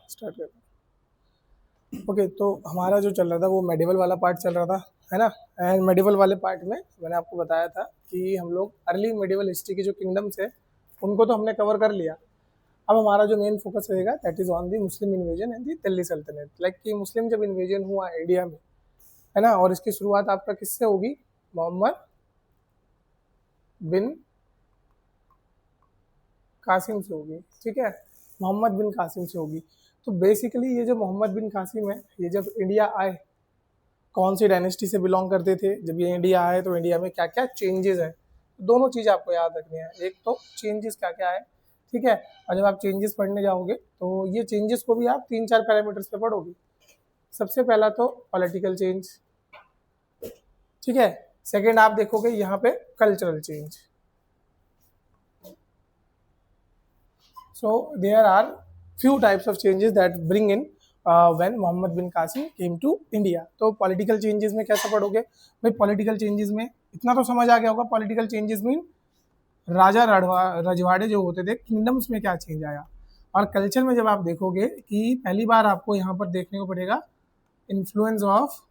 Start करते हैं। Okay, तो हमारा जो चल रहा था वो मेडिवल वाला पार्ट चल रहा था, है ना। एंड मेडिवल वाले पार्ट में मैंने आपको बताया था कि हम लोग अर्ली मेडिवल हिस्ट्री की जो किंगडम्स है उनको तो हमने कवर कर लिया। अब हमारा जो मेन फोकस रहेगा that is on the Muslim invasion and the Delhi सल्तनत। लाइक कि मुस्लिम जब इन्वेजन हुआ इंडिया में, है ना, और इसकी शुरुआत आपका किससे होगी? मोहम्मद बिन कासिम से होगी, ठीक है, मोहम्मद बिन कासिम से होगी। तो बेसिकली ये जो मोहम्मद बिन कासिम है, ये जब इंडिया आए, कौन सी डायनेस्टी से बिलोंग करते थे? जब ये इंडिया आए तो इंडिया में क्या क्या चेंजेस है, दोनों चीज़ आपको याद रखनी है। एक तो चेंजेस क्या क्या है, ठीक है, और जब आप चेंजेस पढ़ने जाओगे तो ये चेंजेस को भी आप 3-4 पैरामीटर्स पे पढ़ोगे। सबसे पहला तो पॉलिटिकल चेंज, ठीक है। सेकेंड आप देखोगे यहाँ पे cultural change. So there are few types of changes that bring in when Mohammed bin Qasim came to India. तो पॉलिटिकल चेंजेस में कैसे पढ़ोगे भाई? पॉलिटिकल चेंजेस में इतना तो समझ आ गया होगा, पॉलिटिकल चेंजेस मीन राजा रजवाड़े जो होते थे, किंगडम्स में क्या चेंज आया। और कल्चर में जब आप देखोगे कि पहली बार आपको यहाँ पर देखने को पड़ेगा इन्फ्लुएंस ऑफ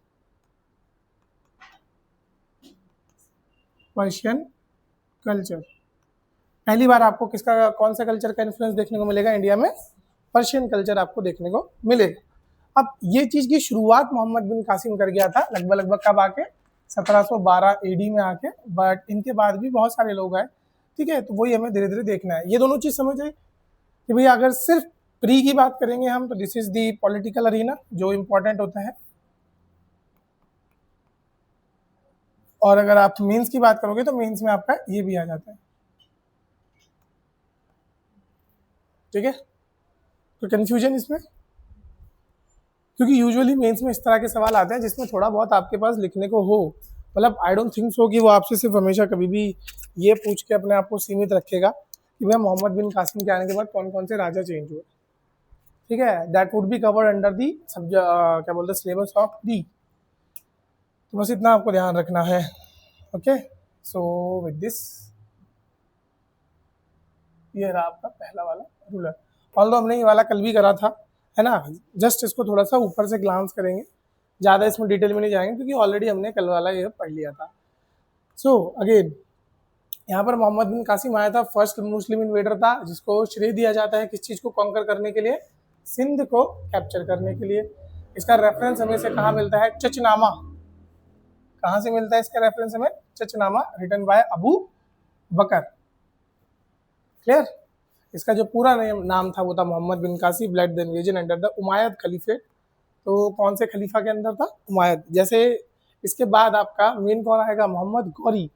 पर्शियन कल्चर। पहली बार आपको किसका, कौन सा कल्चर का इन्फ्लुएंस देखने को मिलेगा इंडिया में? पर्शियन कल्चर आपको देखने को मिलेगा। अब ये चीज़ की शुरुआत मोहम्मद बिन कासिम कर गया था लगभग कब आके? 1712 एडी में आके। बट इनके बाद भी बहुत सारे लोग आए, ठीक है, तो वही हमें धीरे धीरे देखना है। ये दोनों चीज़ समझ आई कि भाई अगर सिर्फ प्री की बात करेंगे हम तो this is the political arena जो इम्पोर्टेंट होता है, और अगर आप मेंस की बात करोगे तो मेंस में आपका ये भी आ जाता है, ठीक है। तो कंफ्यूजन इसमें, क्योंकि यूजुअली मेंस में इस तरह के सवाल आते हैं जिसमें थोड़ा बहुत आपके पास लिखने को हो। मतलब आई डोंट थिंक सो कि वो आपसे सिर्फ हमेशा कभी भी ये पूछ के अपने आप को सीमित रखेगा कि भाई मोहम्मद बिन कासिम के आने के बाद कौन कौन से राजा चेंज हुए, ठीक है। That would be covered under the क्या बोलते हैं, सिलेबस ऑफ दी। तो बस इतना आपको ध्यान रखना है। ओके, सो विद दिस ये रहा आपका पहला वाला रूलर। ऑल्दो हमने ये वाला कल भी करा था, है ना। जस्ट इसको थोड़ा सा ऊपर से ग्लांस करेंगे, ज़्यादा इसमें डिटेल में नहीं जाएंगे क्योंकि ऑलरेडी हमने कल वाला ये पढ़ लिया था। सो अगेन यहाँ पर मोहम्मद बिन कासिम आया था, फर्स्ट मुस्लिम इन्वेडर था जिसको श्रेय दिया जाता है किस चीज़ को कॉन्कर करने के लिए? सिंध को कैप्चर करने के लिए। इसका रेफरेंस हमें से कहाँ मिलता है? चचनामा। कहाँ से मिलता है इसका रेफरेंस हमें? Chachnama, written by Abu Bakr. Clear? इसका जो पूरा नाम था वो था Muhammad bin Qasim led the invasion under the Umayyad caliphate. तो कौन से खलीफा के अंदर था? उमायद। जैसे इसके बाद आपका मेन कौन आएगा? मोहम्मद गौरी।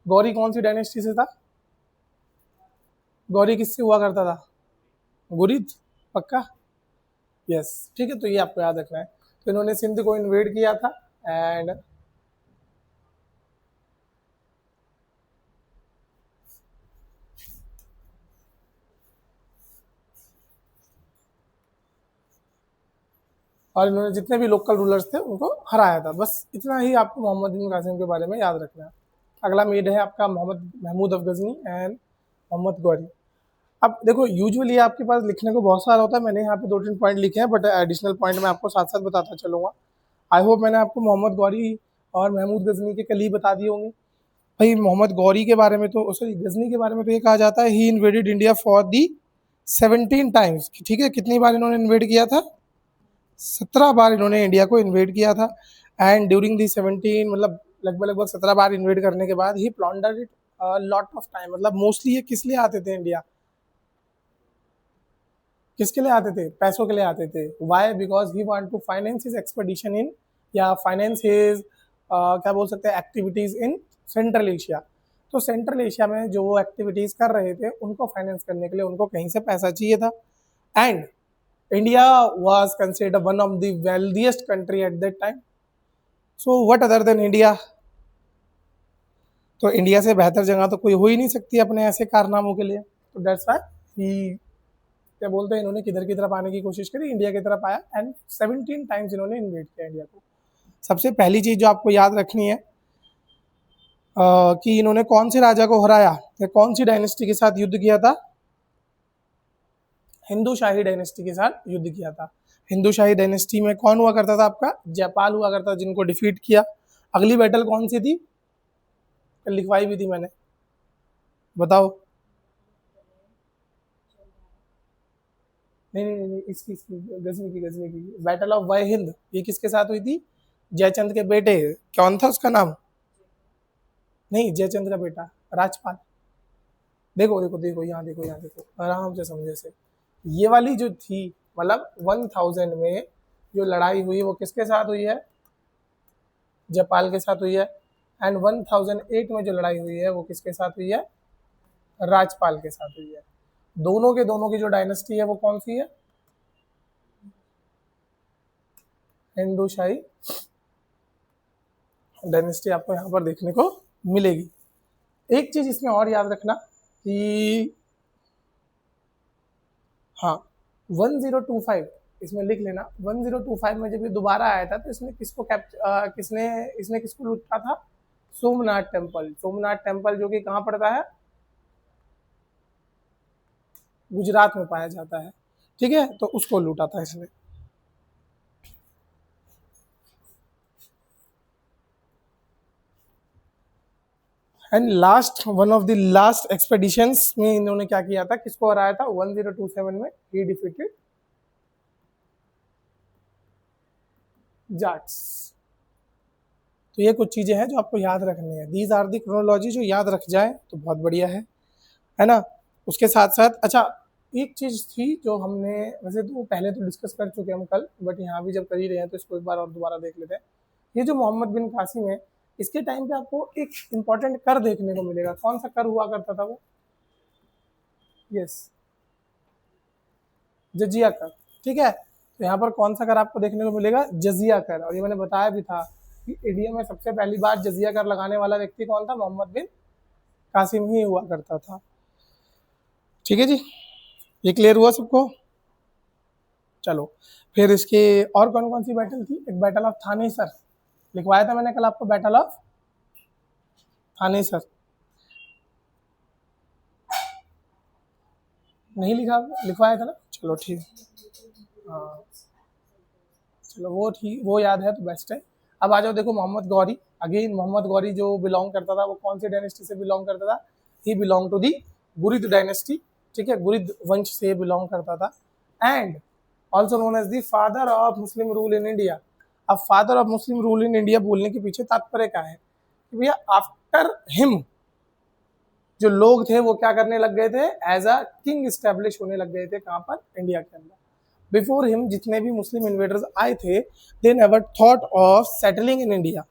गौरी कौन सी डायनेस्टी से था? गौरी किससे हुआ करता था? गुरिद, पक्का? यस, ठीक है, तो ये आपको याद रखना है। तो इन्होंने सिंध को इन्वेड किया था एंड और इन्होंने जितने भी लोकल रूलर्स थे उनको हराया था। बस इतना ही आपको मोहम्मद बिन कासिम के बारे में याद रखना है। अगला मेड है आपका मोहम्मद महमूद अफ गजनी एंड मोहम्मद गौरी। अब देखो यूजुअली आपके पास लिखने को बहुत सारा होता है, मैंने यहाँ पे 2-3 पॉइंट लिखे हैं, बट एडिशनल पॉइंट मैं आपको साथ साथ बताता चलूँगा। आई होप मैंने आपको मोहम्मद गौरी और महमूद गजनी के कल ही बता दिए होंगे। भाई मोहम्मद गौरी के बारे में तो, सॉरी गजनी के बारे में तो ये कहा जाता है he invaded India for the 17 times, ठीक है। कितनी बार इन्होंने इन्वेड किया था? 17 बार इन्होंने इंडिया को इन्वेड किया था। एंड ड्यूरिंग दी 17 मतलब लगभग 17 बार इन्वेड करने के बाद ही प्लॉन्डर्ड इट लॉट ऑफ टाइम। मतलब मोस्टली ये किस लिए आते थे इंडिया? किसके लिए आते थे? पैसों के लिए आते थे। Why? Because he want to finance his expedition in, या फाइनेंस हिज क्या बोल सकते हैं, एक्टिविटीज इन सेंट्रल एशिया। तो सेंट्रल एशिया में जो वो एक्टिविटीज कर रहे थे उनको फाइनेंस करने के लिए उनको कहीं से पैसा चाहिए था। And India was considered one of the wealthiest country at that time. So what other than India? तो इंडिया से बेहतर जगह तो कोई हो ही नहीं सकती अपने ऐसे कारनामों के लिए। तो दैट्स व्हाई ही, क्या बोलते हैं, इन्होंने किधर की तरफ आने की कोशिश करी? इंडिया की तरफ आया एंड 17 टाइम्स इन्होंने इन्वेड किया इंडिया को। सबसे पहली चीज़ जो आपको याद रखनी है कि इन्होंने कौन से राजा को हराया या कौन सी डायनेस्टी के साथ युद्ध किया था? हिंदू शाही डायनेस्टी के साथ युद्ध किया था। हिंदू शाही डायनेस्टी में कौन हुआ करता था आपका? जयपाल हुआ करता, जिनको डिफीट किया। अगली बैटल कौन सी थी? लिखवाई भी थी मैंने, बताओ। नहीं नहीं नहीं, इसकी गजनी की बैटल ऑफ वाई हिंद, ये किसके साथ हुई थी? जयचंद के बेटे, कौन था उसका नाम? नहीं, जयचंद का बेटा राजपाल। देखो देखो देखो, यहाँ देखो, यहाँ देखो, आराम से समझे से। ये वाली जो थी, मतलब 1000 में जो लड़ाई हुई वो किसके साथ हुई है? जयपाल के साथ हुई है। एंड 1008 में जो लड़ाई हुई है वो किसके साथ हुई है? राजपाल के साथ हुई है। दोनों के दोनों की जो डायनेस्टी है वो कौन सी है? हिंदू शाही डायनेस्टी आपको यहाँ पर देखने को मिलेगी। एक चीज इसमें और याद रखना कि हाँ, 1025 इसमें लिख लेना। 1025 में जब ये दोबारा आया था तो इसने किसको इसने किसको लूटा था? सोमनाथ टेम्पल। सोमनाथ टेम्पल जो कि कहाँ पड़ता है? गुजरात में पाया जाता है, ठीक है, तो उसको लूटा था इसने। And last, one of the last expeditions में इन्होंने क्या किया था? किसको हराया था? 1027 में ही डिफीटेड जाट्स। तो ये कुछ चीजें हैं जो आपको याद रखनी है। दीज आर दी क्रोनोलॉजी, जो याद रख जाए तो बहुत बढ़िया है ना। उसके साथ साथ अच्छा, एक चीज थी जो हमने वैसे तो पहले तो डिस्कस कर चुके हैं हम कल, बट यहाँ भी जब कर ही रहे हैं तो इसको एक बार और दोबारा देख लेते हैं। ये जो मोहम्मद बिन कासिम है, इसके टाइम पे आपको एक इम्पॉर्टेंट कर देखने को मिलेगा। कौन सा कर हुआ करता था वो? यस, जजिया कर, ठीक है। तो यहाँ पर कौन सा कर आपको देखने को मिलेगा? जजिया कर। और ये मैंने बताया भी था कि इंडिया में सबसे पहली बार जजिया कर लगाने वाला व्यक्ति कौन था? मोहम्मद बिन कासिम ही हुआ करता था। ठीक है जी, ये क्लियर हुआ सबको? चलो, फिर इसके और कौन कौन सी बैटल थी? एक बैटल ऑफ थानेसर लिखवाया था मैंने कल आपको, बैटल ऑफ थानेसर। नहीं लिखा? लिखवाया था ना, चलो ठीक। हाँ चलो, वो ठीक, वो याद है तो बेस्ट है। अब आ जाओ, देखो मोहम्मद गौरी। अगेन मोहम्मद गौरी जो बिलोंग करता था वो कौन सी डायनेस्टी से बिलोंग करता था? He belong to the Ghurid dynasty, ठीक है, गुरिद वंश से बिलोंग करता था। And also known as the father of Muslim rule in India. अब father of Muslim rule in India बोलने के पीछे तात्पर्य क्या है कि भैया आफ्टर हिम जो लोग थे वो क्या करने लग गए थे? एज अ किंग स्टैब्लिश होने लग गए थे। कहाँ पर? इंडिया के अंदर। बिफोर हिम जितने भी मुस्लिम इन्वेडर्स आए थे, they never thought of settling in India,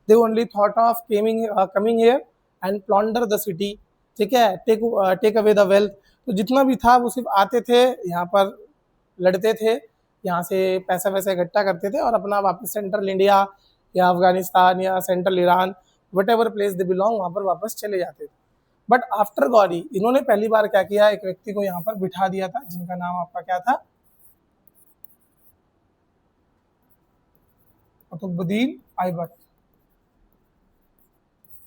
they only thought of coming here and plunder the city, ठीक है, टेक अवे द वेल्थ। तो जितना भी था वो सिर्फ आते थे, यहाँ पर लड़ते थे, यहाँ से पैसा वैसा इकट्ठा करते थे और अपना वापस सेंट्रल इंडिया या अफगानिस्तान या central Iran, what ever place they belong, वहाँ पर वापस चले जाते थे। बट आफ्टर गौरी इन्होंने पहली बार क्या किया? एक व्यक्ति को यहाँ पर बिठा दिया था, जिनका नाम आपका क्या था? कुतुबुद्दीन ऐबक।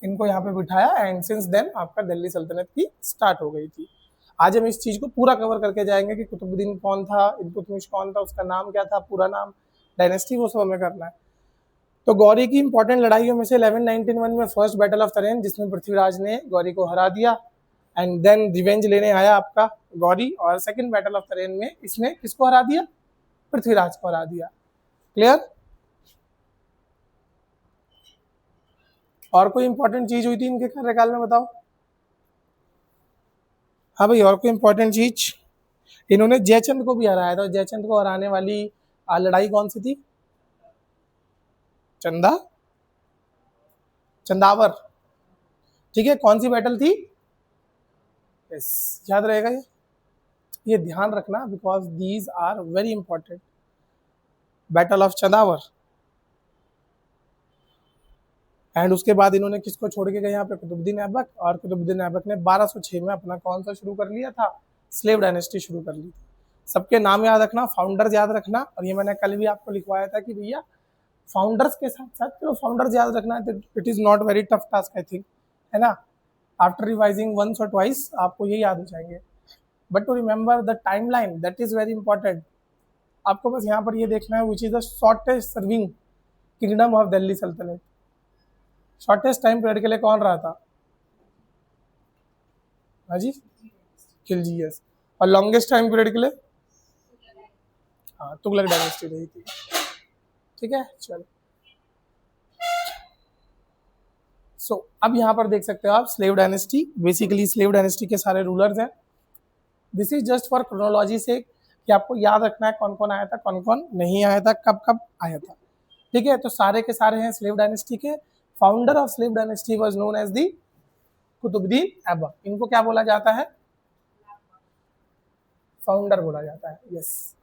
इनको यहाँ पे बिठाया एंड सिंस देन आपका दिल्ली सल्तनत की स्टार्ट हो गई थी। आज हम इस चीज को पूरा कवर करके जाएंगे कि कुतुबुद्दीन कौन था, इल्तुतमिश कौन था, उसका नाम क्या था, पूरा नाम, डायनेस्टी, वो सब हमें करना है। तो गौरी की इंपॉर्टेंट लड़ाइयों में से 1191 में फर्स्ट बैटल ऑफ तरेन, जिसमें पृथ्वीराज ने गौरी को हरा दिया एंड देन रिवेंज लेने आया आपका गौरी। और सेकंड बैटल ऑफ तरेन में इसने किसको हरा दिया? पृथ्वीराज को हरा दिया। क्लियर? और कोई इंपॉर्टेंट चीज हुई थी इनके कार्यकाल में, बताओ। हाँ भाई, और कोई इंपॉर्टेंट चीज? इन्होंने जयचंद को भी हराया था। जयचंद को हराने वाली लड़ाई कौन सी थी? चंदावर, ठीक है। कौन सी बैटल थी? यस, याद रहेगा ये ध्यान रखना, because these are very important. Battle of Chandawar. And उसके बाद इन्होंने किसको छोड़ के गए यहाँ पे? कुतुबुद्दीन ऐबक। और कुतुबुद्दीन ऐबक ने 1206 में अपना कौन सा शुरू कर लिया था? स्लेव डायनेस्टी शुरू कर ली थी। सबके नाम याद रखना, फाउंडर्स याद रखना। और ये मैंने कल भी आपको लिखवाया था कि भैया फाउंडर्स के साथ साथ चलो फाउंडर्स याद रखना है, it is not very tough task I think, है ना। After revising once or twice आपको ये याद हो जाएंगे। But to remember the time line that is very important. आपको बस यहाँ पर ये देखना है which is the shortest serving kingdom of Delhi सल्तनत। शॉर्टेस्ट टाइम पीरियड के लिए कौन रहा था? हाँ जी, खिलजी। और लॉन्गेस्ट टाइम पीरियड के लिए हाँ तुगलक डायनेस्टी रही थी। ठीक है, चलो। सो अब यहाँ पर देख सकते हो आप slave dynasty, basically slave dynasty के सारे रूलर्स हैं। This is just for chronology से कि आपको याद रखना है कौन कौन आया था, कौन कौन नहीं आया था, कब कब आया था। ठीक है, तो सारे के सारे हैं स्लेव डायनेस्टी के। Founder of slave dynasty was known as the Qutubuddin Aibak. इनको क्या बोला जाता है? फाउंडर बोला जाता है। यस,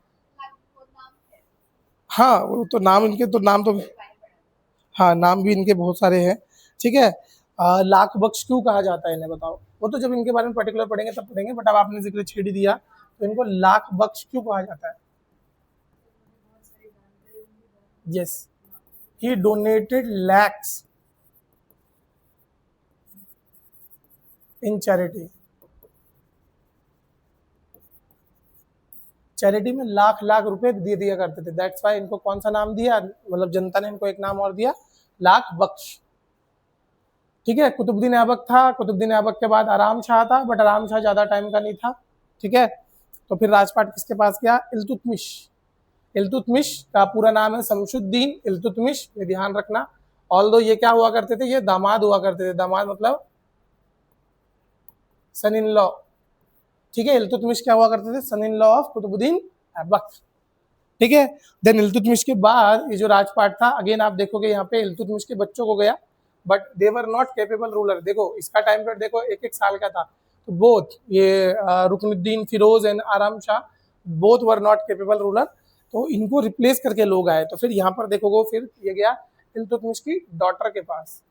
हाँ वो तो नाम इनके तो नाम तो हाँ नाम भी इनके बहुत सारे हैं। ठीक है, लाख बख्श क्यों कहा जाता है इन्हें बताओ? वो तो जब इनके बारे में पर्टिकुलर पढ़ेंगे तब पढ़ेंगे, बट अब आपने जिक्र छेड़ ही दिया, तो इनको लाख बख्श क्यों कहा जाता है? यस, ही डोनेटेड लैक्स इन चैरिटी। चैरिटी में लाख लाख रुपए दे दिया करते थे। दैट्स वाई इनको कौन सा नाम दिया, मतलब जनता ने इनको एक नाम और दिया, लाख बख्श। ठीक है, कुतुबुद्दीन ऐबक था, कुतुबुद्दीन ऐबक के बाद आराम शाह था, बट आराम शाह ज्यादा टाइम का नहीं था। ठीक है, तो फिर राजपाट किसके पास गया? इल्तुतमिश। इल्तुतमिश का पूरा नाम है शमशुद्दीन इल्तुतमिश, ये ध्यान रखना। ऑल्दो ये क्या हुआ करते थे? ये दामाद हुआ करते थे। दामाद मतलब सन इन लॉ। ठीक है, इल्तुतमिश क्या हुआ करते थे? Son in law of Qutbuddin Aibak. ठीक है, देन इल्तुतमिश के बाद ये जो राजपाट था, अगेन आप देखोगे यहाँ पे इल्तुतमिश के बच्चों को गया, but they were not capable ruler. देखो इसका टाइम पीरियड देखो, एक एक साल का था। तो बोथ ये रुकनुद्दीन फिरोज एंड आराम Shah both were not capable ruler, तो इनको रिप्लेस करके लोग आए। तो फिर यहाँ पर देखोगे फिर ये गया इल्तुतमिश की डॉटर के पास।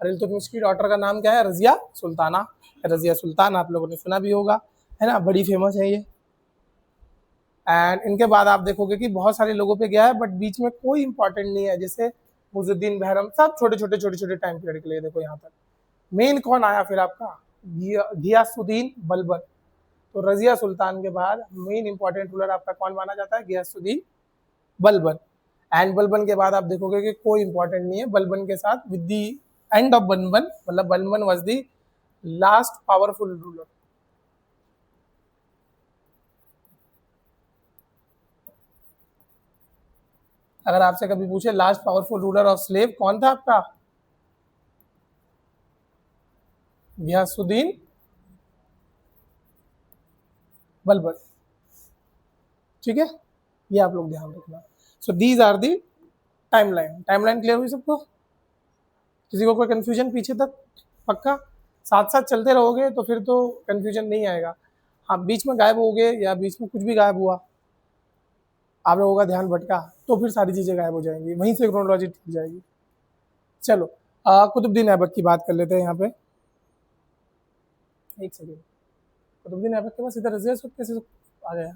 और इल्तुतमिश की डॉटर का नाम क्या है? रजिया सुल्ताना। रजिया सुल्तान आप लोगों ने सुना भी होगा, है ना, बड़ी फेमस है ये। एंड इनके बाद आप देखोगे कि बहुत सारे लोगों पे गया है, बट बीच में कोई इंपॉर्टेंट नहीं है, जैसे मुजुद्दीन बहरम, सब छोटे छोटे टाइम पीरियड के लिए। देखो यहाँ तक मेन कौन आया फिर आपका? घियासुद्दीन बलबन। तो रजिया सुल्तान के बाद मेन इंपॉर्टेंट रूलर आपका कौन माना जाता है? घियासुद्दीन बलबन। एंड बलबन के बाद आप देखोगे कि कोई इंपॉर्टेंट नहीं है। बलबन के साथ with the end of Balban, मतलब Balban was the last powerful ruler. अगर आपसे कभी पूछे last powerful ruler of slave कौन था आपका? घियासुद्दीन बलबन। ठीक है, ये आप लोग ध्यान रखना। So these are the timeline. Timeline clear हुई सबको? किसी को कोई कंफ्यूजन पीछे तक? पक्का? साथ साथ चलते रहोगे तो फिर तो कंफ्यूजन नहीं आएगा। हाँ, बीच में गायब हो गए या बीच में कुछ भी गायब हुआ, आप लोगों का ध्यान भटका, तो फिर सारी चीज़ें गायब हो जाएंगी, वहीं से क्रोनोलॉजी ठीक जाएगी। चलो, कुतुबुद्दीन ऐबक की बात कर लेते हैं यहाँ पे। एक सेकेंड, कुतुबुद्दीन ऐबक के पास इधर रजिया सुल्तान कैसे आ गया?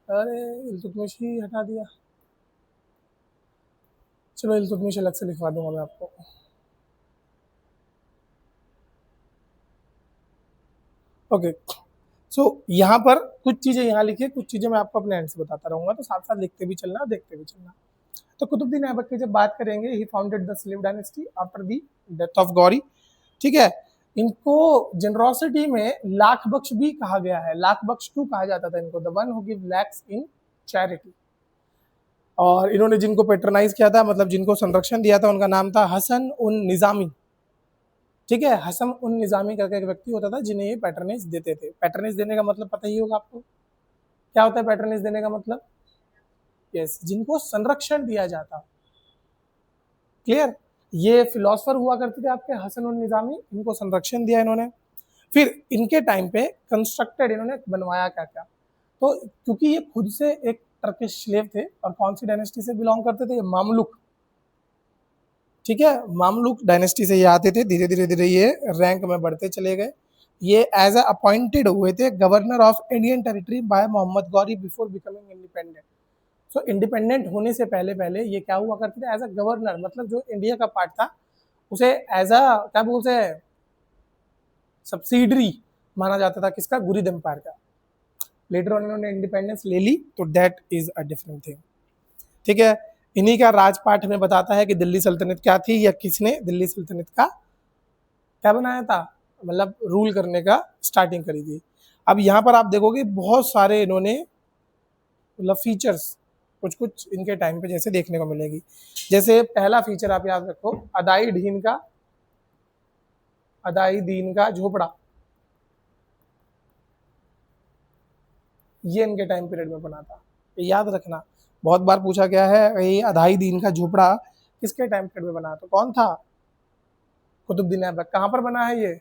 अरे इल्तुतमिश ही हटा दिया। चलो इल्तुतमिश अलग से लिखवा दूंगा मैं आपको। ओके, सो यहाँ पर कुछ चीज़ें यहाँ लिखी है, कुछ चीज़ें मैं आपको अपने एंड से बताता रहूँगा, तो साथ साथ लिखते भी चलना, देखते भी चलना। तो कुतुबुद्दीन ऐबक की जब बात करेंगे, he founded the slave dynasty after the death of Ghori. ठीक है, इनको जनरोसिटी में लाख बख्श भी कहा गया है। लाख बख्श क्यों कहा जाता था इनको? The one who give lakhs in charity. और इन्होंने जिनको पेट्रोनाइज किया था, मतलब जिनको संरक्षण दिया था, उनका नाम था हसन उन निजामी। ठीक है, हसन उन निजामी करके एक व्यक्ति होता था जिन्हें ये पैटर्नेज देते थे। पैटर्नेज देने का मतलब पता ही होगा आपको, क्या होता है पैटर्नेज देने का मतलब? यस, जिनको संरक्षण दिया जाता। क्लियर? ये फिलोसफर हुआ करते थे आपके हसन उन निजामी, इनको संरक्षण दिया इन्होंने। फिर इनके टाइम पे कंस्ट्रक्टेड इन्होंने बनवाया क्या क्या? तो क्योंकि ये खुद से एक टर्किश स्लेव थे, और कौन सी डायनेस्टी से बिलोंग करते थे? मामलुक। ठीक है, मामलुक डायनेस्टी से ये आते थे। धीरे धीरे धीरे ये रैंक में बढ़ते चले गए। ये एज अ अपॉइंटेड हुए थे governor of Indian territory by Mohammad Ghori before becoming independent. So independent होने से पहले पहले ये क्या हुआ करते थे? एज अ गवर्नर, मतलब जो इंडिया का पार्ट था उसे एज अ क्या बोलते हैं सब्सिडरी माना जाता था किसका, गुरिद एम्पायर का। लेटर ऑन इन्होंने इंडिपेंडेंस ले ली तो that is a different thing. ठीक है, इन्हीं का राजपाट हमें बताता है कि दिल्ली सल्तनत क्या थी या किसने दिल्ली सल्तनत का क्या बनाया था, मतलब रूल करने का स्टार्टिंग करी थी। अब यहाँ पर आप देखोगे बहुत सारे इन्होंने मतलब फीचर्स कुछ कुछ इनके टाइम पे जैसे देखने को मिलेगी। जैसे पहला फीचर आप याद रखो, अदाई दीन का झोपड़ा, ये इनके टाइम पीरियड में बना था। ये याद रखना, बहुत बार पूछा गया है ये अदाई दीन का झोपड़ा किसके टाइम पीरियड में बना, तो कौन था, कुतुबुद्दीन ऐबक। कहाँ पर बना है ये,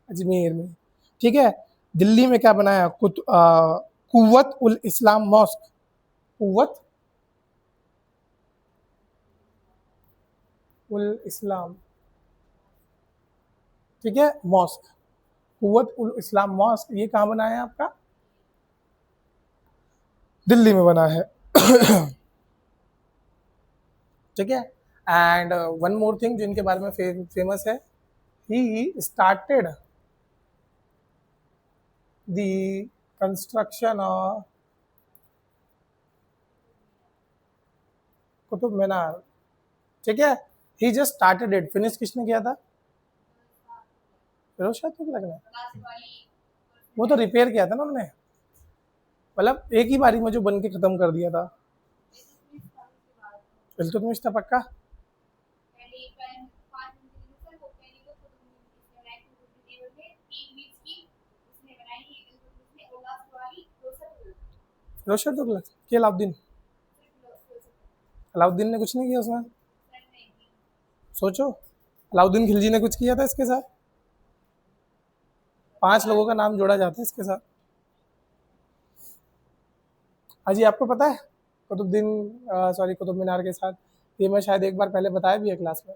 अजमेर में। ठीक है, दिल्ली में क्या बनाया, कुव्वत उल इस्लाम मॉस्क, कुव्वत उल इस्लाम, ठीक है, मॉस्क, कुव्वत उल इस्लाम मॉस्क, ये कहाँ बना है आपका, दिल्ली में बना है। ठीक है, एंड वन मोर थिंग जो इनके बारे में फेमस है, he started the construction of Qutub Minar. ठीक है, he just started it, finish किसने किया था, फिरोज शाह तुगलक ने। वो तो रिपेयर किया था ना उन्होंने, मतलब एक ही बारी में जो बन के खत्म कर दिया था। इल्तुतमिश था पक्का। फिरोज शाह तुगलक के अलाउद्दीन, अलाउद्दीन ने कुछ नहीं किया उसमें, सोचो, अलाउद्दीन खिलजी ने कुछ किया था इसके साथ, 5 लोगों का नाम जोड़ा जाता है इसके साथ। हाजी आपको पता है कुतुबुद्दीन सॉरी कुतुब मीनार के साथ, ये मैं शायद एक बार पहले बताया भी है क्लास में।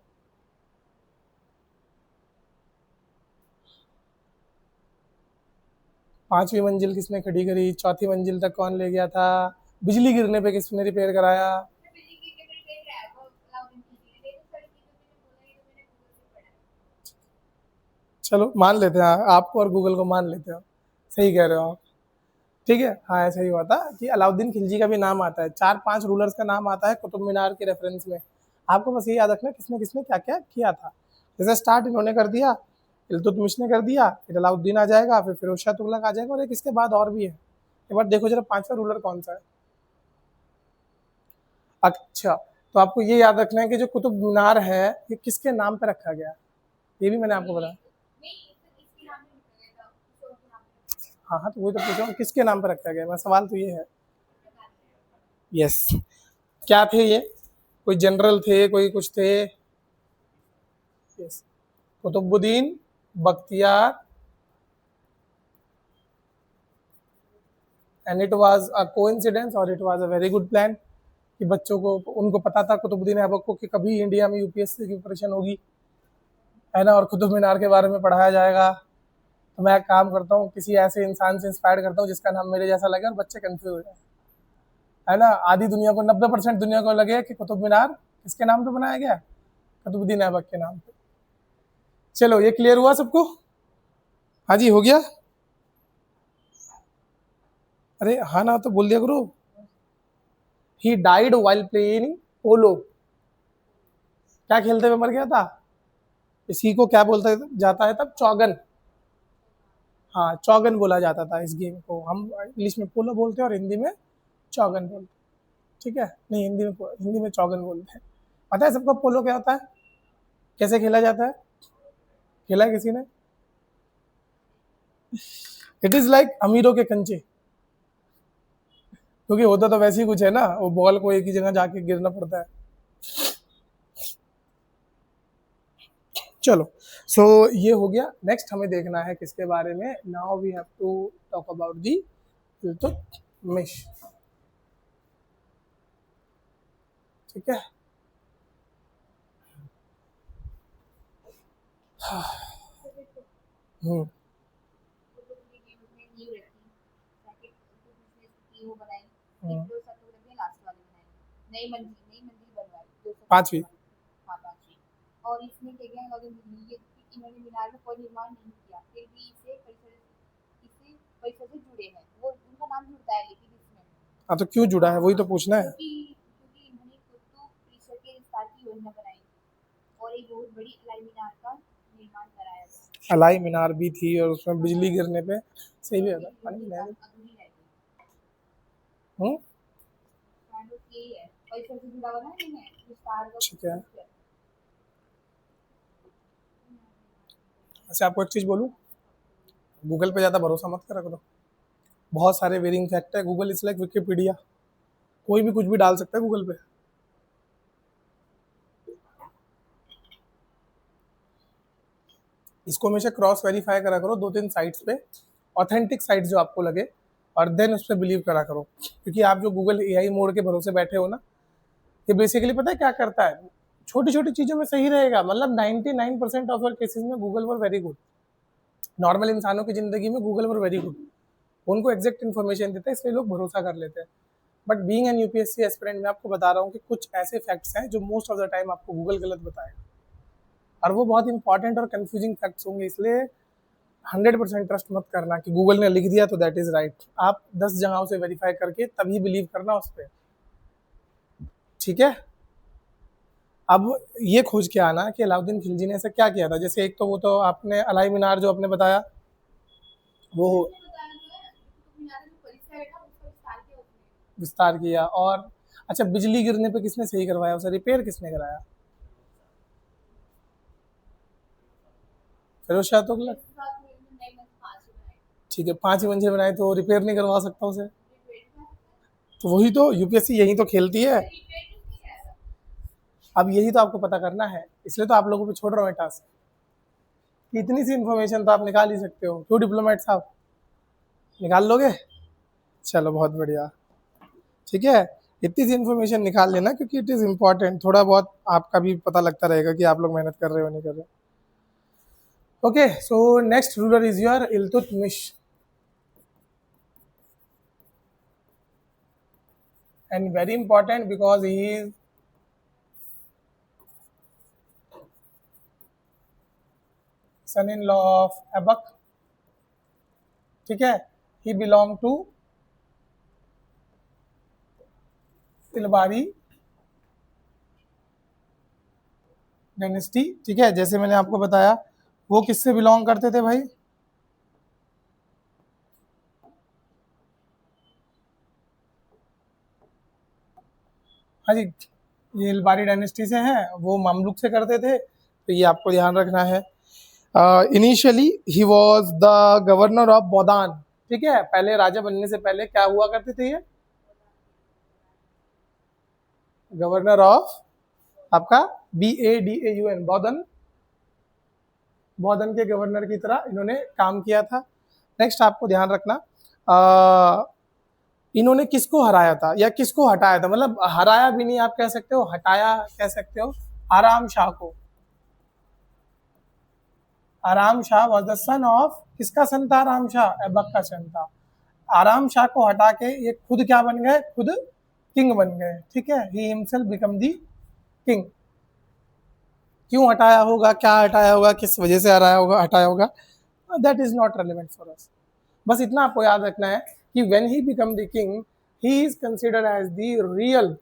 पांचवी मंजिल किसने खड़ी करी, चौथी मंजिल तक कौन ले गया था, बिजली गिरने पे किसने रिपेयर कराया। चलो मान लेते हैं आपको और गूगल को मान लेते हो, सही कह रहे हो आप। ठीक है, हाँ ऐसा ही हुआ था कि अलाउद्दीन खिलजी का भी नाम आता है, 4-5 रूलर्स का नाम आता है कुतुब मीनार के रेफरेंस में। आपको बस ये याद रखना किसने किसने क्या क्या किया था। जैसे स्टार्ट इन्होंने कर दिया, इल्तुतमिश ने कर दिया, फिर अलाउद्दीन आ जाएगा, फिर फिरोज शाह तुगलक आ जाएगा, और एक इसके बाद और भी है। एक बार देखो जरा 5वां रूलर कौन सा है। अच्छा, तो आपको ये याद रखना है कि जो कुतुब मीनार है ये किसके नाम पे रखा गया, ये भी मैंने आपको बताया। हाँ हाँ, तो वही तो पूछ रहा हूँ किसके नाम पे रखा गया, मैं सवाल तो ये है। यस, क्या थे ये, कोई जनरल थे, कोई कुछ थे। Yes, Qutbuddin Bakhtiyar, and it was a coincidence or it was a very good plan कि बच्चों को, उनको पता था कुतुबुद्दीन ऐबक को कि कभी इंडिया में यूपीएससी की प्रिपरेशन होगी, है ना, और कुतुब मीनार के बारे में पढ़ाया जाएगा। तो मैं एक काम करता हूँ, किसी ऐसे इंसान से इंस्पायर करता हूँ जिसका नाम मेरे जैसा लगे और बच्चे कंफ्यूज हो जाए, है ना। आधी दुनिया को, 90% दुनिया को लगे कि कुतुब मीनार किसके नाम पे बनाया गया, कुतुबुद्दीन ऐबक के नाम पे। चलो ये क्लियर हुआ सबको, हाँ जी हो गया। अरे हाँ ना तो बोल दिया करो। ही डाइड वाइल प्लेइंग पोलो, क्या खेलते हुए मर गया था, इसी को क्या बोलता जाता है तब, चौगन। हाँ चौगन बोला जाता था इस गेम को, हम इंग्लिश में पोलो बोलते हैं और हिंदी में चौगन बोलते हैं। ठीक है, नहीं हिंदी में चौगन बोलते हैं। पता है सबको पोलो क्या होता है, कैसे खेला जाता है, खेला है किसी ने। इट इज लाइक अमीरों के कंचे, क्योंकि होता तो वैसे ही कुछ है ना, वो बॉल को एक ही जगह जाके गिरना पड़ता है। चलो, सो ये हो गया। नेक्स्ट हमें देखना है किसके बारे में, now we have to talk about the Iltutmish. ठीक है, हम्म हम्म, 5वीं, और इसने क्या किया, ये इन्होंने मीनार में कोई निर्माण नहीं किया, फिर भी इसे परिसर से जुड़े हैं, वो उनका नाम जुड़ता है लेकिन इसमें, हाँ तो क्यों जुड़ा है वही तो पूछना है। क्योंकि इन्होंने कुतुब परिसर के विस्तार की योजना बनाई और एक बहुत बड़ी अलाई मीनार का निर्माण कराया गया। अलाई मीनार भी थी और उसमें बिजली गिरने पे सही भी होता अधूरी रह गई। हम्म, यही है, परिसर से जुड़ा हुआ ना इन्हें विस्तार का ठीक है। अच्छा आपको एक चीज़ बोलूँ, गूगल पे ज़्यादा भरोसा मत करा करो, बहुत सारे वेरिंग फैक्ट है। गूगल इज लाइक विकिपीडिया, कोई भी कुछ भी डाल सकता है गूगल पे। इसको हमेशा क्रॉस वेरीफाई करा करो 2-3 साइट्स पे, ऑथेंटिक साइट्स जो आपको लगे, और देन उस पर बिलीव करा करो। क्योंकि आप जो गूगल एआई मोड के भरोसे बैठे हो ना, ये बेसिकली पता है क्या करता है, छोटी छोटी चीज़ों में सही रहेगा, मतलब 99% ऑफ योर केसेस में Google were very good. Normal इंसानों की ज़िंदगी में गूगल वर वेरी गुड, उनको एग्जैक्ट इन्फॉर्मेशन देता है, इसलिए लोग भरोसा कर लेते हैं। But being an UPSC aspirant मैं आपको बता रहा हूँ कि कुछ ऐसे फैक्ट्स हैं जो मोस्ट ऑफ द टाइम आपको गूगल गलत बताएगा, और वो बहुत इंपॉर्टेंट और कंफ्यूजिंग फैक्ट्स होंगे, इसलिए 100% ट्रस्ट मत करना कि गूगल ने लिख दिया तो दैट इज राइट। आप 10 जगहों से वेरीफाई करके तभी बिलीव करना उस पर, ठीक है। अब ये खोज के आना कि अलाउद्दीन खिलजी ने ऐसा क्या किया था। जैसे एक तो वो तो आपने अलाई मीनार जो आपने बताया वो विस्तार किया, और अच्छा बिजली गिरने पे किसने सही करवाया, उसे रिपेयर किसने कराया? फिरोज शाह तुगलक। ठीक है, 5 ही मंजिल बनाए तो रिपेयर नहीं करवा सकता उसे, तो वही तो यूपीएससी यही तो खेलती है। अब यही तो आपको पता करना है, इसलिए तो आप लोगों पे छोड़ रहा हूँ टास्क कि इतनी सी इन्फॉर्मेशन तो आप निकाल ही सकते हो। क्यों डिप्लोमेट साहब, निकाल लोगे? चलो बहुत बढ़िया, ठीक है। इतनी सी इन्फॉर्मेशन निकाल लेना क्योंकि इट इज़ इम्पॉर्टेंट, थोड़ा बहुत आपका भी पता लगता रहेगा कि आप लोग मेहनत कर रहे हो नहीं कर रहे। Okay, so next ruler is your Iltutmish, and very important because he is son-in-law of Abak, ठीक है। he belong to तिलबारी डायनेस्टी, ठीक है। जैसे मैंने आपको बताया वो किससे बिलोंग करते थे भाई, हाँ जी, ये इलबारी डायनेस्टी से हैं, वो मामलुक से करते थे, तो ये आपको ध्यान रखना है। Initially he was the governor of Badaun, ठीक है। पहले राजा बनने से पहले क्या हुआ करते थे ये, गवर्नर ऑफ आपका BADAUN, बौदन, बौदन के गवर्नर की तरह इन्होंने काम किया था। नेक्स्ट आपको ध्यान रखना, इन्होंने किसको हराया था या किसको हटाया था, मतलब हराया भी नहीं आप कह सकते हो, हटाया कह सकते हो, आराम शाह को। आराम Shah was the son of, किसका सन था आराम शाह, ऐबक का सन था। आराम शाह को हटा के ये खुद क्या बन गए, खुद किंग बन गए, ठीक है। He himself become the king. क्यों हटाया होगा, क्या हटाया होगा, किस वजह से हटाया होगा, that is not relevant for us. बस इतना आपको याद रखना है कि when he become the king he is considered as the real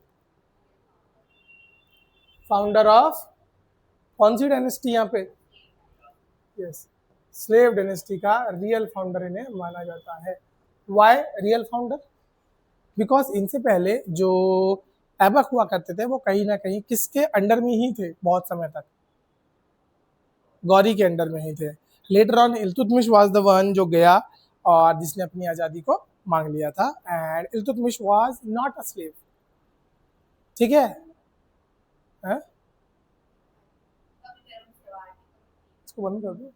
founder of कौन सी डायनेस्टी यहाँ पे, यस, स्लेव डायनेस्टी का रियल फाउंडर इन्हें माना जाता है। वाई रियल फाउंडर, बिकॉज इनसे पहले जो ऐबक हुआ करते थे वो कहीं ना कहीं किसके अंडर में ही थे, बहुत समय तक गौरी के अंडर में ही थे। Later on Iltutmish was the one जो गया और जिसने अपनी आज़ादी को मांग लिया था, and Iltutmish was not a slave, ठीक है। इसको बंद कर दो।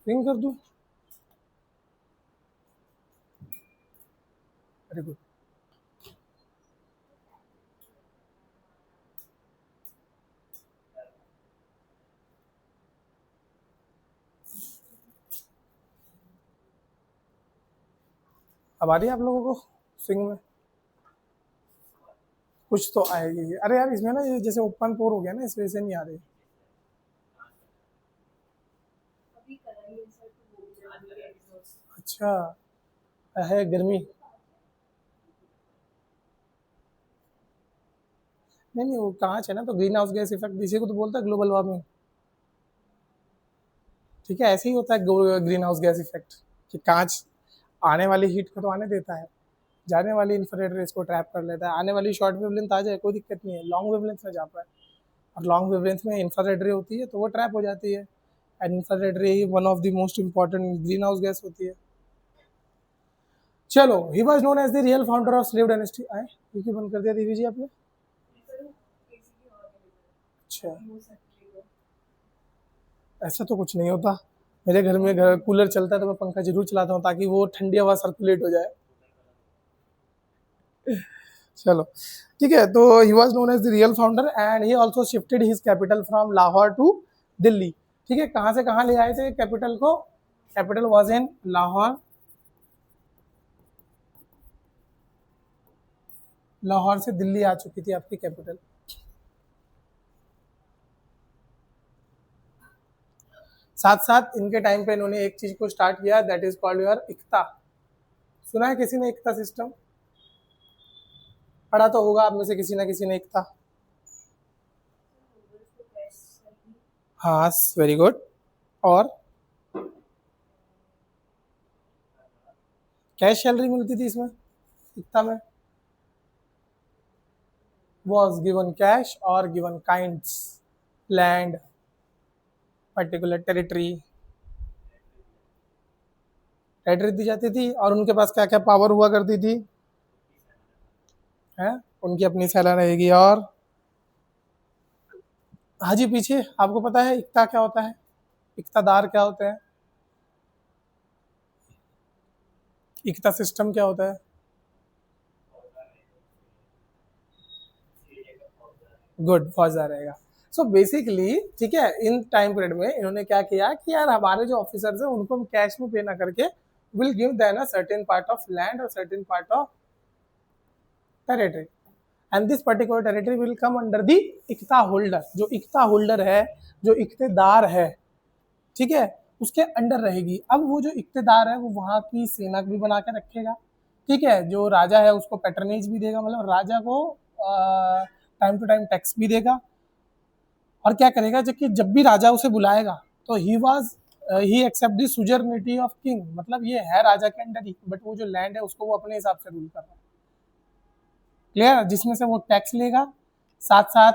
रिंग कर दूं, वेरी गुड। अब आ रही है आप लोगों को स्विंग में? कुछ तो आएगी। अरे यार इसमें ना ये जैसे ओपन पोर हो गया ना, इस वजह से नहीं आ रही। अच्छा है गर्मी। नहीं नहीं, वो कांच है ना, तो ग्रीन हाउस गैस इफेक्ट इसी को तो बोलता है ग्लोबल वार्मिंग। ठीक है, ऐसे ही होता है ग्रीन हाउस गैस इफेक्ट, कि कांच आने वाली हीट को तो आने देता है, जाने वाली इंफ्रारेड रेस को ट्रैप कर लेता है, आने वाली शॉर्ट वेवलेंथ आ जाए कोई दिक्कत नहीं है, लॉन्ग वेवलेंथ में जा पाए। और लॉन्ग वेवलेंथ में इंफ्रारेड रे होती है तो वो ट्रैप हो जाती है। एंड इंफ्रारेड रे ही one of the most important green house gas होती है। चलो, he was known as the real founder of slave dynasty. आए ये क्यों बंद कर दिया दीदी जी आपने? अच्छा, ऐसा तो कुछ नहीं होता। मेरे घर में घर कूलर चलता है तो मैं पंखा जरूर चलाता हूँ ताकि वो ठंडी हवा सर्कुलेट हो जाए। चलो ठीक है, तो he was known as the real founder and he also shifted his capital from Lahore to Delhi. ठीक है, कहाँ से कहाँ ले आए थे कैपिटल को? Capital was in Lahore. Lahore से दिल्ली आ चुकी थी आपकी कैपिटल। साथ साथ इनके टाइम पे इन्होंने एक चीज को स्टार्ट किया, दैट इज कॉल्ड योर इक्ता। सुना है किसी ने इक्ता सिस्टम? पढ़ा तो होगा आप में से किसी ना किसी ने इक्ता। हाँ, वेरी गुड। और कैश सैलरी मिलती थी इसमें, इक्ता में? was given cash or given kinds, land, particular territory, territory दी जाती थी। और उनके पास क्या क्या पावर हुआ करती थी? है, उनकी अपनी सेना रहेगी। और हाँ जी, पीछे आपको पता है इक्ता क्या होता है? इक्तादार क्या होते हैं? इक्ता सिस्टम क्या होता है? गुड, फौजदार रहेगा। सो बेसिकली ठीक है, इन टाइम पीरियड में इन्होंने क्या किया कि यार हमारे जो ऑफिसर्स हैं उनको हम कैश में पे ना करके will give them a certain part of land और certain part of territory, and this particular territory will come under the iqta holder. जो इक्ता होल्डर है, जो इक्तेदार है, ठीक है, उसके अंडर रहेगी। अब वो जो इक्तेदार है वो वहाँ की सेना भी बना के रखेगा। ठीक है, जो राजा है उसको पैटर्नेज भी देगा, मतलब राजा को टाइम टू टाइम टैक्स भी देगा। और क्या करेगा, जबकि जब भी राजा उसे बुलाएगा तो ही एक्सेप्ट दी सुजरनिटी ऑफ किंग, मतलब ये है राजा के अंडर ही, बट वो जो लैंड है उसको वो अपने हिसाब से रूल कर रहा है। क्लियर? जिसमें से वो टैक्स लेगा, साथ साथ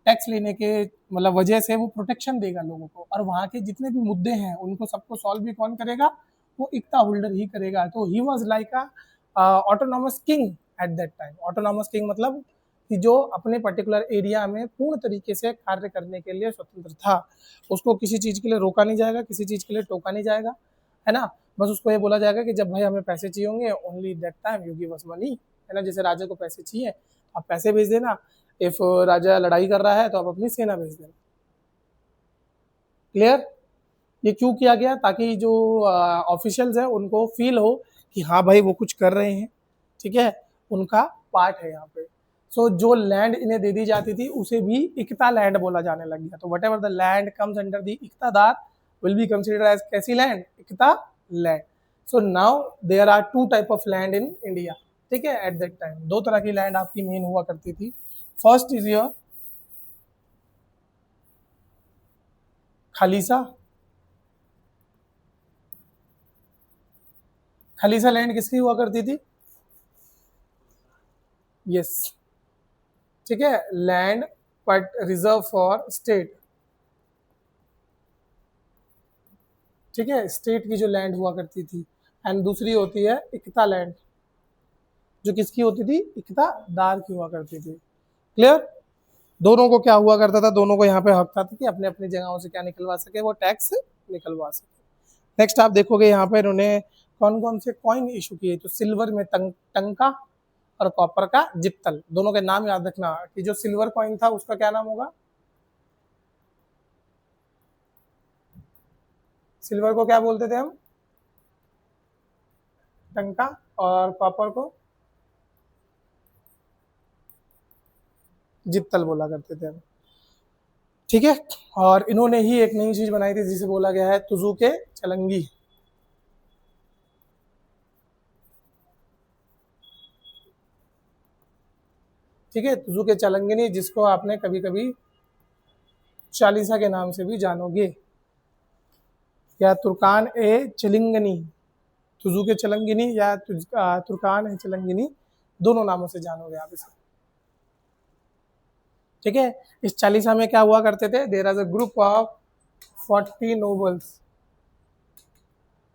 टैक्स लेने के मतलब वजह से वो प्रोटेक्शन देगा लोगों को, और वहाँ के जितने भी मुद्दे हैं उनको सबको सॉल्व भी कौन करेगा? वो इक्ता होल्डर ही करेगा। तो he was like a autonomous king at that time. Autonomous king मतलब कि जो अपने पर्टिकुलर एरिया में पूर्ण तरीके से कार्य करने के लिए स्वतंत्र था। उसको किसी चीज़ के लिए रोका नहीं जाएगा, किसी चीज़ के लिए टोका नहीं जाएगा, है ना। बस उसको ये बोला जाएगा कि जब भाई हमें पैसे चाहिए होंगे, only that time you give us money, है ना। जैसे राजा को पैसे चाहिए, आप पैसे भेज देना। इफ राजा लड़ाई कर रहा है तो आप अपनी सेना भेज देना। क्लियर? ये क्यों किया गया? ताकि जो ऑफिशियल्स है उनको फील हो कि हाँ भाई वो कुछ कर रहे हैं, ठीक है, उनका पार्ट है यहाँ पे। सो जो लैंड इन्हें दे दी जाती थी उसे भी इक्ता लैंड बोला जाने लग गया। तो whatever the land comes under the iqtadar will be considered as कैसी land? Iqta land. So now there are two type of land in India. ठीक है, एट दैट टाइम दो तरह की लैंड आपकी मेन हुआ करती थी। First is your khalisa. Khalisa land किसकी हुआ करती थी? यस, ठीक है, land but reserve for state. ठीक है, स्टेट की जो लैंड हुआ करती थी। एंड दूसरी होती है इक्ता लैंड, जो किसकी होती थी? इक्तादार की हुआ करती थी। क्लियर? दोनों को क्या हुआ करता था? दोनों को यहाँ पे हक था कि अपने अपनी जगहों से क्या निकलवा सके, वो टैक्स निकलवा सके। नेक्स्ट आप देखोगे यहाँ पे इन्होंने कौन कौन से कॉइन इशू किए। तो सिल्वर में टंका और कॉपर का जित्तल। दोनों के नाम याद रखना कि जो सिल्वर कॉइन था उसका क्या नाम होगा? सिल्वर को क्या बोलते थे हम? टंका। और कॉपर को जित्तल बोला करते थे। ठीक है, और इन्होंने ही एक नई चीज बनाई थी जिसे बोला गया है तुजुके चलंगी। ठीक है, तुजुके चलंगिनी, जिसको आपने कभी कभी चालीसा के नाम से भी जानोगे, या तुर्कान ए चलिंगनी, तुजुके चलंगिनी या तुर्कान ए चलंगिनी, दोनों नामों से जानोगे आप इसे। ठीक है, इस चालीसा में क्या हुआ करते थे, there is a group of 40 nobles.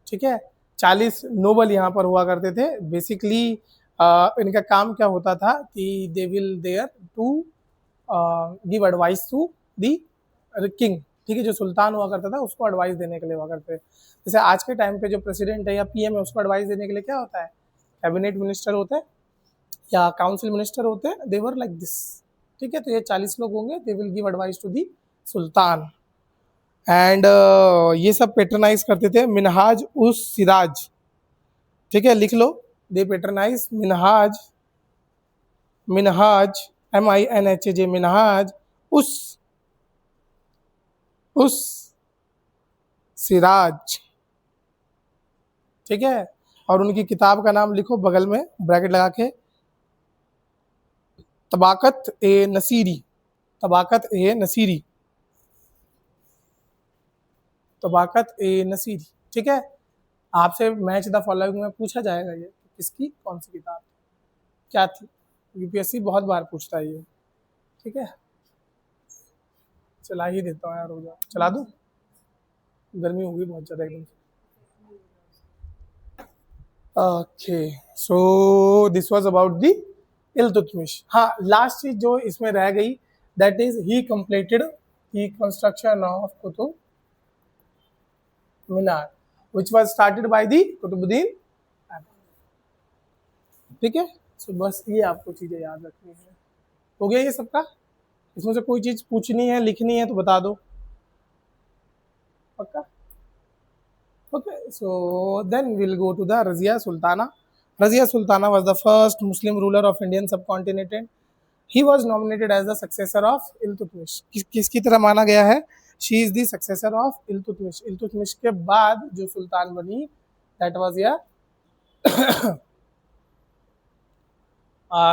ठीक है, 40 नोबल यहाँ पर हुआ करते थे। बेसिकली इनका काम क्या होता था कि they will there to give advice to the king. ठीक है, जो सुल्तान हुआ करता था उसको एडवाइस देने के लिए हुआ करते थे। जैसे आज के टाइम पे जो प्रेसिडेंट है या पीएम है, उसको एडवाइस देने के लिए क्या होता है, कैबिनेट मिनिस्टर होते हैं या काउंसिल मिनिस्टर होते हैं, देवर लाइक दिस। ठीक है, तो ये 40 लोग होंगे, they will give advice to the sultan. And ये सब पेट्रनाइज करते थे मिनहाज उस सिराज। ठीक है, लिख लो, दे पेट्रनाइज मिनहाज, मिनहाज MINHAJ, मिनहाज उस सिराज। ठीक है, और उनकी किताब का नाम लिखो बगल में ब्रैकेट लगा के, तबाकत ए नसीरी, तबाकत ए नसीरी, तबाकत ए नसीरी। ठीक है, आपसे मैच द फॉलोइंग में पूछा जाएगा ये किसकी कौन सी किताब क्या थी, यूपीएससी बहुत बार पूछता है ये। ठीक है, चला ही देता हूँ यार, हो जाओ, चला दूँ, गर्मी होगी बहुत ज़्यादा एकदम। Okay, so this was about the Iltutmish. हाँ, लास्ट चीज जो इसमें रह गई, that is he completed the construction of Qutub Minar which was started by the Qutubuddin Aibak. ठीक है, सो बस ये आपको चीजें याद रखनी है। हो गया ये सबका? इसमें से कोई चीज पूछनी है, लिखनी है तो बता दो, पक्का? Okay, so then we'll go to the Razia Sultana. Razia Sultana was the first Muslim ruler of Indian subcontinent. He was nominated as the successor of Iltutmish. किसकी तरह माना गया है? She is the successor of Iltutmish. Iltutmish के बाद जो सुल्तान बनी, that was या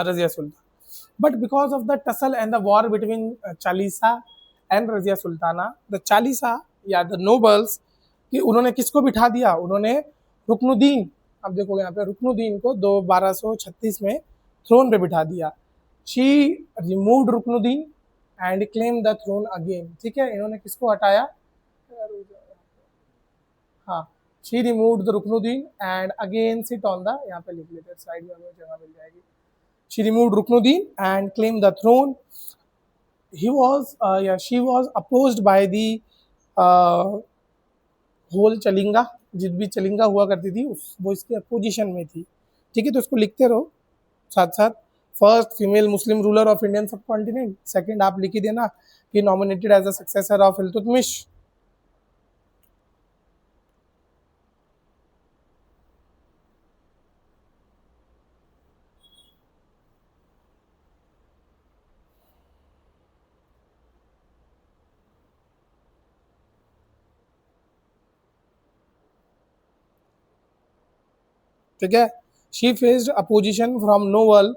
Razia Sultana. But because of the tussle and the war between Chalisa and Razia Sultana, the Chalisa या the nobles, कि उन्होंने किसको बिठा दिया, उन्होंने रुकनुद्दीन, अब देखो यहाँ पे रुकनुद्दीन को 1236 में थ्रोन पे बिठा दिया। She removed Ruknuddin and claim the throne again. ठीक है, इन्होंने किसको हटाया, हाँ, she removed the Ruknuddin and again sit on the, यहाँ पे लिख लेते हैं साइड में, हमें जगह मिल जाएगी। She removed Ruknuddin and claim the throne. He was या she was opposed by the whole चलिंगा, जित भी चलिंगा हुआ करती थी वो इसके अपोजिशन में थी। ठीक है, तो इसको लिखते रहो साथ साथ। First female Muslim ruler of Indian subcontinent, second आप लिख ही देना कि nominated as a successor of Iltutmish. ठीक है, she faced opposition from noble,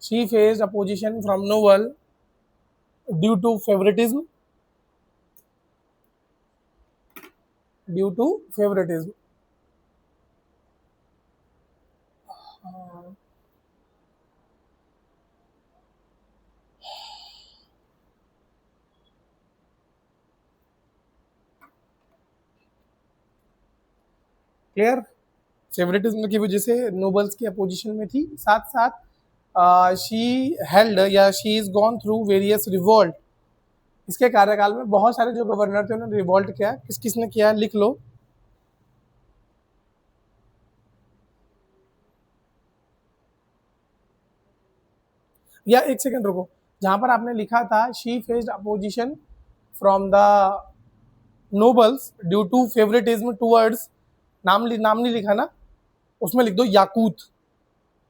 she faced opposition from noble due to favouritism, due to favouritism. Clear, favouritism की वजह से नोबल्स की अपोजिशन में थी। साथ साथ शी हेल्ड या she is gone through various revolt. इसके कार्यकाल में बहुत सारे जो गवर्नर थे उन्होंने रिवोल्ट किया। किस किसने किया, लिख लो। या एक सेकंड रुको, जहां पर आपने लिखा था she faced opposition from the nobles due to favouritism towards, नाम नहीं लिखा ना, उसमें लिख दो याकूत,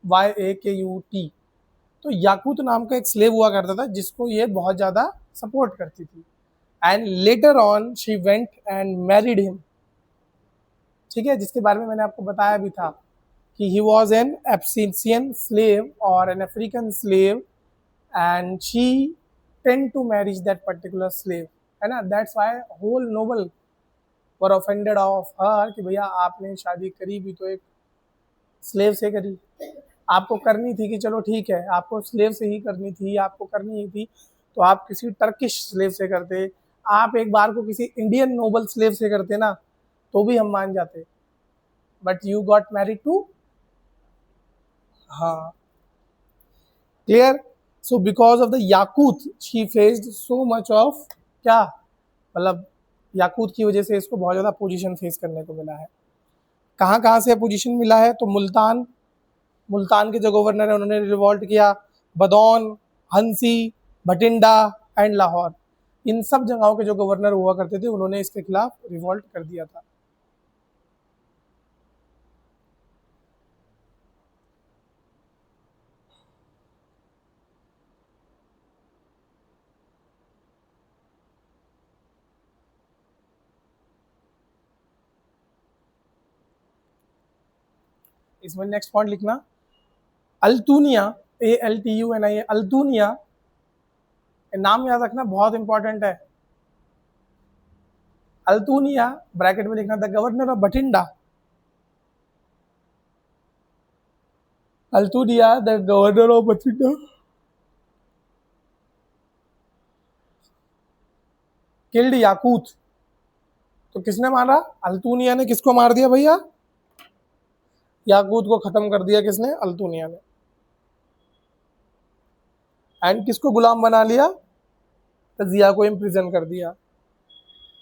YAKUT। तो याकूत नाम का एक स्लेव हुआ करता था जिसको ये बहुत ज़्यादा सपोर्ट करती थी, and later on she went and married him. ठीक है, जिसके बारे में मैंने आपको बताया भी था कि he was an Abyssinian slave और an African slave, and she tend to marriage that particular slave, है ना। That's why whole noble were offended of her कि भैया आपने शादी करी भी तो एक स्लेव से करी, आपको करनी थी कि चलो ठीक है आपको स्लेव से ही करनी थी, आपको करनी ही थी तो आप किसी टर्किश स्लेव से करते, आप एक बार को किसी इंडियन नोबल स्लेव से करते ना तो भी हम मान जाते, but you got married to, हाँ, clear. So because of the Yaqut she faced so much of, क्या मतलब याकूत की वजह से इसको बहुत ज़्यादा पोजीशन फेस करने को मिला है। कहाँ कहाँ से पोजीशन मिला है, तो मुल्तान, मुल्तान के जो गवर्नर है उन्होंने रिवॉल्ट किया, बदौन, हंसी, भटिंडा एंड लाहौर, इन सब जगहों के जो गवर्नर हुआ करते थे उन्होंने इसके खिलाफ रिवॉल्ट कर दिया था। इसमें नेक्स्ट पॉइंट लिखना, अल्तूनिया, ALTUNIA, अल्तूनिया, नाम याद रखना बहुत इंपॉर्टेंट है। अल्तूनिया ब्रैकेट में लिखना the governor of Bathinda, Altunia the governor of Bathinda killed Yaqut. तो किसने मारा, अल्तूनिया ने। किसको मार दिया भैया, याकूत को खत्म कर दिया किसने, अल्तूनिया ने। एंड किसको गुलाम बना लिया, रजिया को इम्प्रिजन कर दिया।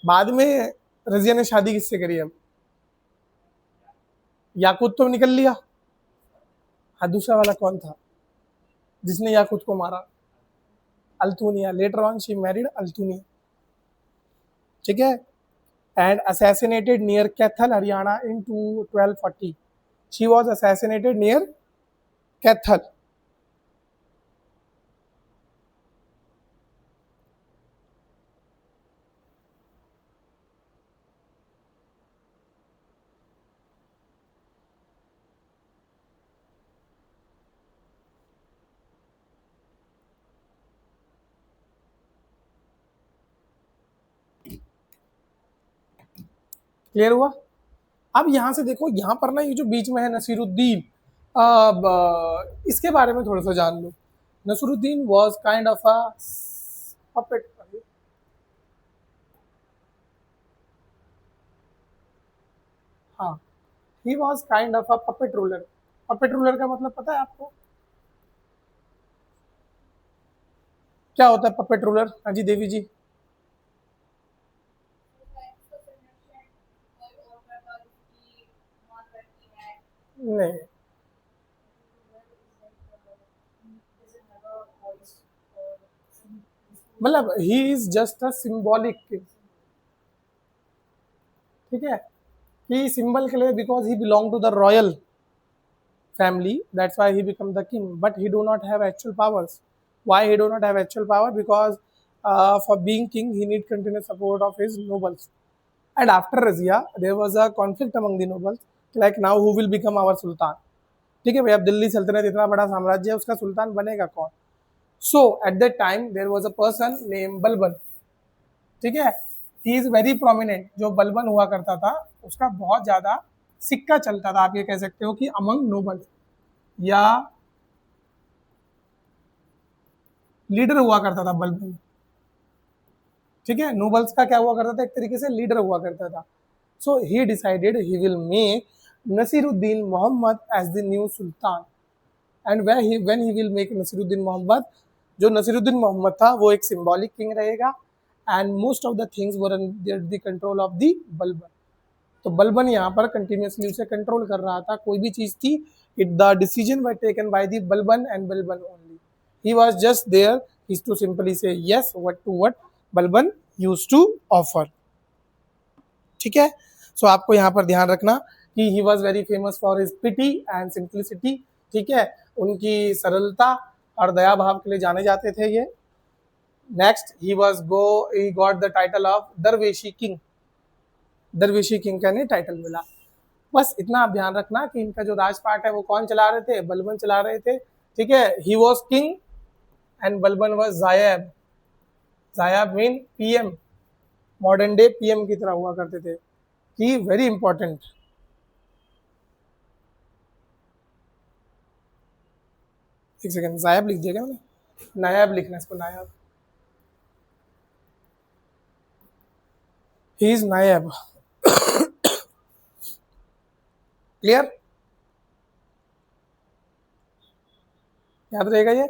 बाद में रजिया ने शादी किससे करी, अब याकूत तो निकल लिया, हाँ दूसरा वाला कौन था जिसने याकूत को मारा, Altunia. Later on she married Altunia, ठीक है। And assassinated near Kaithal Haryana in 1240, she was assassinated near Kaithal. Clear हुआ। अब यहाँ से देखो, यहाँ पर ना ये जो बीच में है नसीरुद्दीन, अब इसके बारे में थोड़ा सा जान लो। Nasiruddin was kind of a puppet, हाँ, he was kind of a puppet ruler. Puppet ruler का मतलब पता है आपको क्या होता है, पपेट रूलर? हाँ जी देवी जी। नहीं, मतलब he is just a symbolic, ठीक है, ही सिंबल के लिए, because he belong to the royal family, that's why he become the king, but he do not have actual powers. Why he do not have actual power? Because for being king he need continuous support of his nobles, and after Razia there was a conflict among the nobles, like now who will become our sultan। ठीक है भाई, अब दिल्ली सल्तनत इतना बड़ा साम्राज्य है, उसका सुल्तान बनेगा कौन? So at that time there was a person name Balban, ठीक है, ही इज वेरी प्रोमिनेंट। जो बलबन हुआ करता था उसका बहुत ज्यादा सिक्का चलता था, आप ये कह सकते हो कि अमंग नोबल, या लीडर हुआ करता था बलबन, ठीक है। नोबल्स का क्या हुआ करता था, एक तरीके से लीडर हुआ करता था। So he decided he will make Nasiruddin Mohammad as the new sultan, and when he will make Nasiruddin Mohammad, जो नसीरुद्दीन मोहम्मद था वो एक सिंबॉलिक किंग रहेगा, and most of the things were under the control of the Balban. तो बलबन यहाँ पर कंटिन्यूसली उसे कंट्रोल कर रहा था, कोई भी चीज थी, it the decision were taken by the Balban and Balban only. He was just there, he to simply say yes what to what Balban used to offer, ठीक है। सो आपको यहाँ पर ध्यान रखना कि he was very famous for his piety and simplicity, ठीक है, उनकी सरलता और दया भाव के लिए जाने जाते थे ये। Next he got the title of Darweshi king, Darweshi king का टाइटल मिला। बस इतना आप ध्यान रखना कि इनका जो राजपाट है वो कौन चला रहे थे, बलबन चला रहे थे, ठीक है। He was king and Balban was जायब, जायब mean PM, modern day PM की तरह हुआ करते थे, कि वेरी इंपॉर्टेंट। एक सेकंड, जायब लिख दिया क्या मैंने, नायाब लिखना इसको, नायाब, ही इज नायाब, क्लियर, याद रहेगा ये।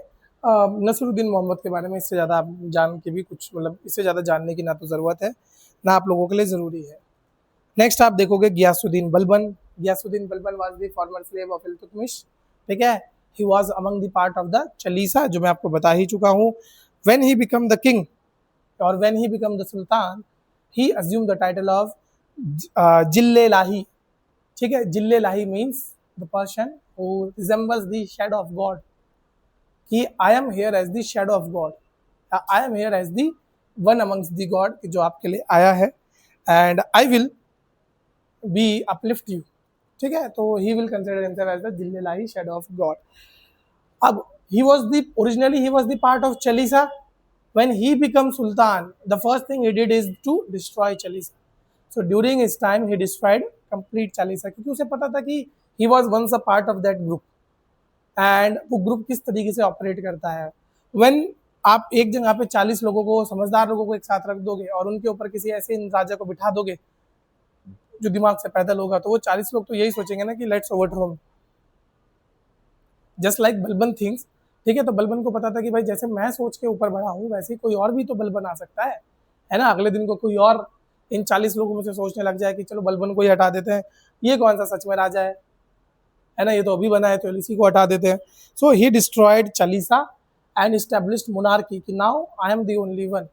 नसरुद्दीन मोहम्मद के बारे में इससे ज़्यादा आप जान के भी कुछ, मतलब इससे ज़्यादा जानने की ना तो ज़रूरत है ना आप लोगों के लिए ज़रूरी है। नेक्स्ट आप देखोगे Ghiyasuddin Balban. Ghiyasuddin Balban was the former slave of Iltutmish, ठीक है। He was among the part of the Chalisa, जो मैं आपको बता ही चुका हूँ। When he become the king और when he become the sultan, he assume the title of Zille Ilahi, ठीक है। Zille Ilahi means the person who resembles the shadow of God, कि I am here as the shadow of God, I am here as the one amongst the God, जो आपके लिए आया है, and I will be uplift you, ठीक है। तो he will consider himself as the Zillahi shadow of God. अब he was the originally he was the part of Chalisa. When he became sultan, the first thing he did is to destroy Chalisa. So during his time he destroyed complete Chalisa, क्योंकि उसे पता था कि he was once a part of that group and वो group किस तरीके से operate करता है। when आप एक जगह पे 40 लोगों को, समझदार लोगों को एक साथ रख दोगे और उनके ऊपर किसी ऐसे राजा को बिठा दोगे जो दिमाग से पैदल होगा, तो वो 40 लोग तो यही सोचेंगे ना कि let's overthrow, just like Balban things, ठीक है। तो बलबन को पता था कि भाई जैसे मैं सोच के ऊपर बढ़ा हूँ वैसे ही कोई और भी तो बलबन आ सकता है ना। अगले दिन को कोई और इन 40 लोगों में से सोचने लग जाए कि चलो बलबन को ही हटा देते हैं, ये कौन सा सच में राजा है ना, ये तो अभी बना है तो इसी को हटा देते हैं। So he destroyed Chalisa and established monarchy, कि now I am the only one,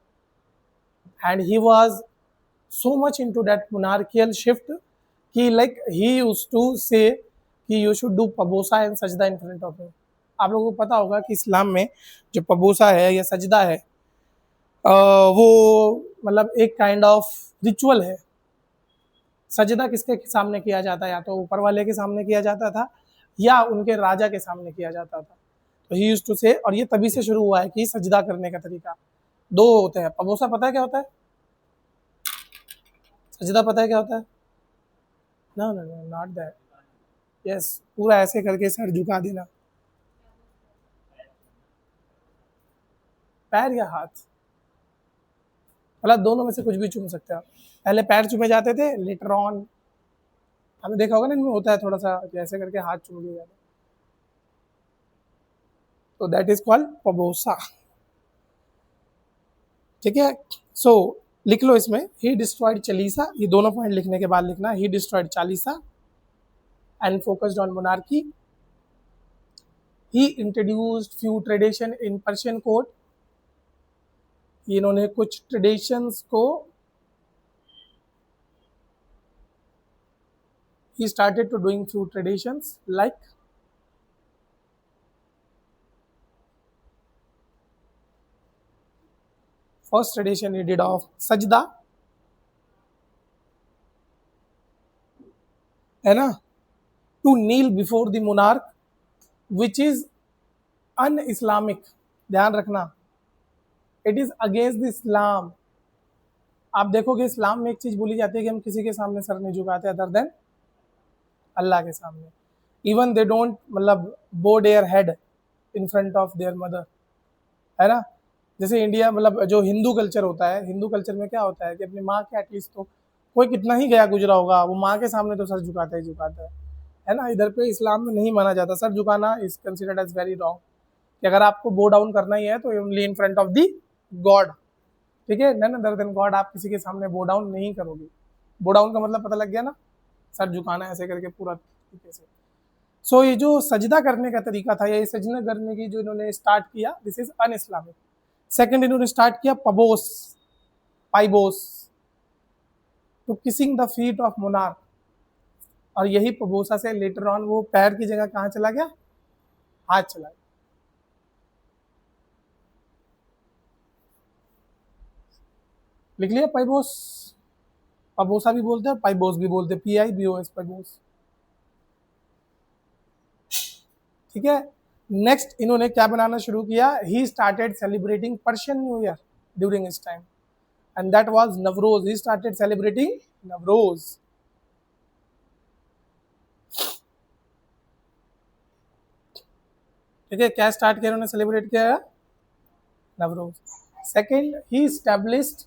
and he was so much into that monarchial shift कि like he used to say कि you should do pabosa and sajda in front of him. आप लोगों को पता होगा कि इस्लाम में जो पबोसा है या सजदा है, वो मतलब एक काइंड ऑफ रिचुअल है। सजदा किसके सामने किया जाता है, या तो ऊपर वाले के सामने किया जाता था या उनके राजा के सामने किया जाता था। तो ही यूज्ड टू से, और ये तभी से शुरू हुआ है कि सजदा करने का तरीका दो होते हैं। पबोसा पता है क्या होता है, सजदा पता है क्या होता है? No no no, not that, yes, पूरा ऐसे करके सर झुका देना, पैर या हाथ, मतलब दोनों में से कुछ भी चुन सकते हो। पहले पैर चुमे जाते थे, लेटर ऑन हमने देखा होगा ना इनमें होता है थोड़ा सा ऐसे करके हाथ चुम लिया जाता, तो दैट इज कॉल्ड पबोसा, ठीक है। सो लिख लो इसमें, ही डिस्ट्रॉयड चालीसा, ये दोनों पॉइंट लिखने के बाद लिखना, he destroyed Chalisa and focused on monarchy. He introduced few tradition in Persian court, इन्होंने कुछ ट्रेडिशंस को, he started to doing few traditions like first tradition he did of sajda, है ना, to kneel before the monarch, which is un-Islamic, ध्यान रखना, it is against the Islam। आप देखोगे इस्लाम में एक चीज बोली जाती है कि हम किसी के सामने सर नहीं झुकाते अदर देन अल्लाह के सामने। इवन दे डोंट मतलब बो their head in front of their mother, है ना। जैसे इंडिया मतलब जो हिंदू कल्चर होता है, हिंदू कल्चर में क्या होता है कि अपनी माँ के एटलीस्ट तो कोई कितना ही गया गुजरा होगा वो माँ के सामने तो सर झुकाता ही झुकाता है ना। इधर पे इस्लाम में नहीं माना जाता, सर झुकाना is considered as very wrong, कि अगर आपको बो डाउन करना ही है तो only in front of the God, ठीक है, नन अदर देन गॉड। आप किसी के सामने बो डाउन नहीं करोगे। बो डाउन का मतलब पता लग गया ना, सर झुकाना ऐसे करके पूरा तरीके से। सो ये जो सजदा करने का तरीका था, ये सजदा करने की जो इन्होंने स्टार्ट किया, this is un-Islamic. Second इन्होंने स्टार्ट किया पबोस, पाइबोस, to kissing the feet of monarch, और यही पबोसा से लेटर ऑन वो पैर की जगह कहाँ चला गया, हाथ चला गया। लिख लिया पाइबोस, पबोसा भी बोलते हैं, पाइबोस भी बोलते हैं, PIBOS, पाइबोस। ठीक है, नेक्स्ट इन्होंने क्या बनाना शुरू किया, he started celebrating Persian new year during his time, and that was Navroz, he started celebrating Navroz. ठीक है, क्या स्टार्ट किया उन्होंने सेलिब्रेट किया, नवरोज। सेकेंड, ही स्टैब्लिश्ड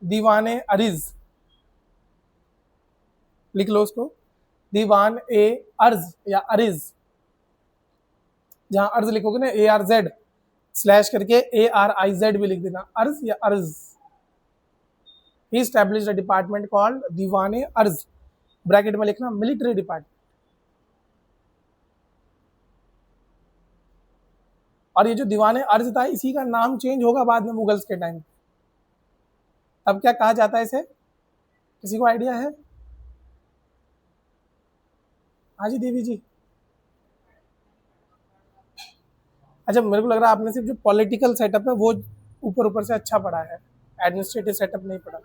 दीवाने अरिज, लिख लो उसको, दीवान ए अर्ज या अरिज, जहां अर्ज लिखोगे ना ARZ स्लैश करके ARIZ भी लिख देना, अर्ज या अर्ज। ही स्टैब्लिश्ड अ डिपार्टमेंट कॉल्ड दीवाने अर्ज, ब्रैकेट में लिखना मिलिट्री डिपार्टमेंट। और ये जो दीवाने अर्ज था इसी का नाम चेंज होगा बाद में मुगल्स के टाइम, तब क्या कहा जाता है इसे, किसी को आइडिया है? हाँ जी देवी जी। अच्छा, मेरे को लग रहा है आपने सिर्फ जो पॉलिटिकल सेटअप है वो ऊपर ऊपर से अच्छा पढ़ा है, एडमिनिस्ट्रेटिव सेटअप नहीं पढ़ा।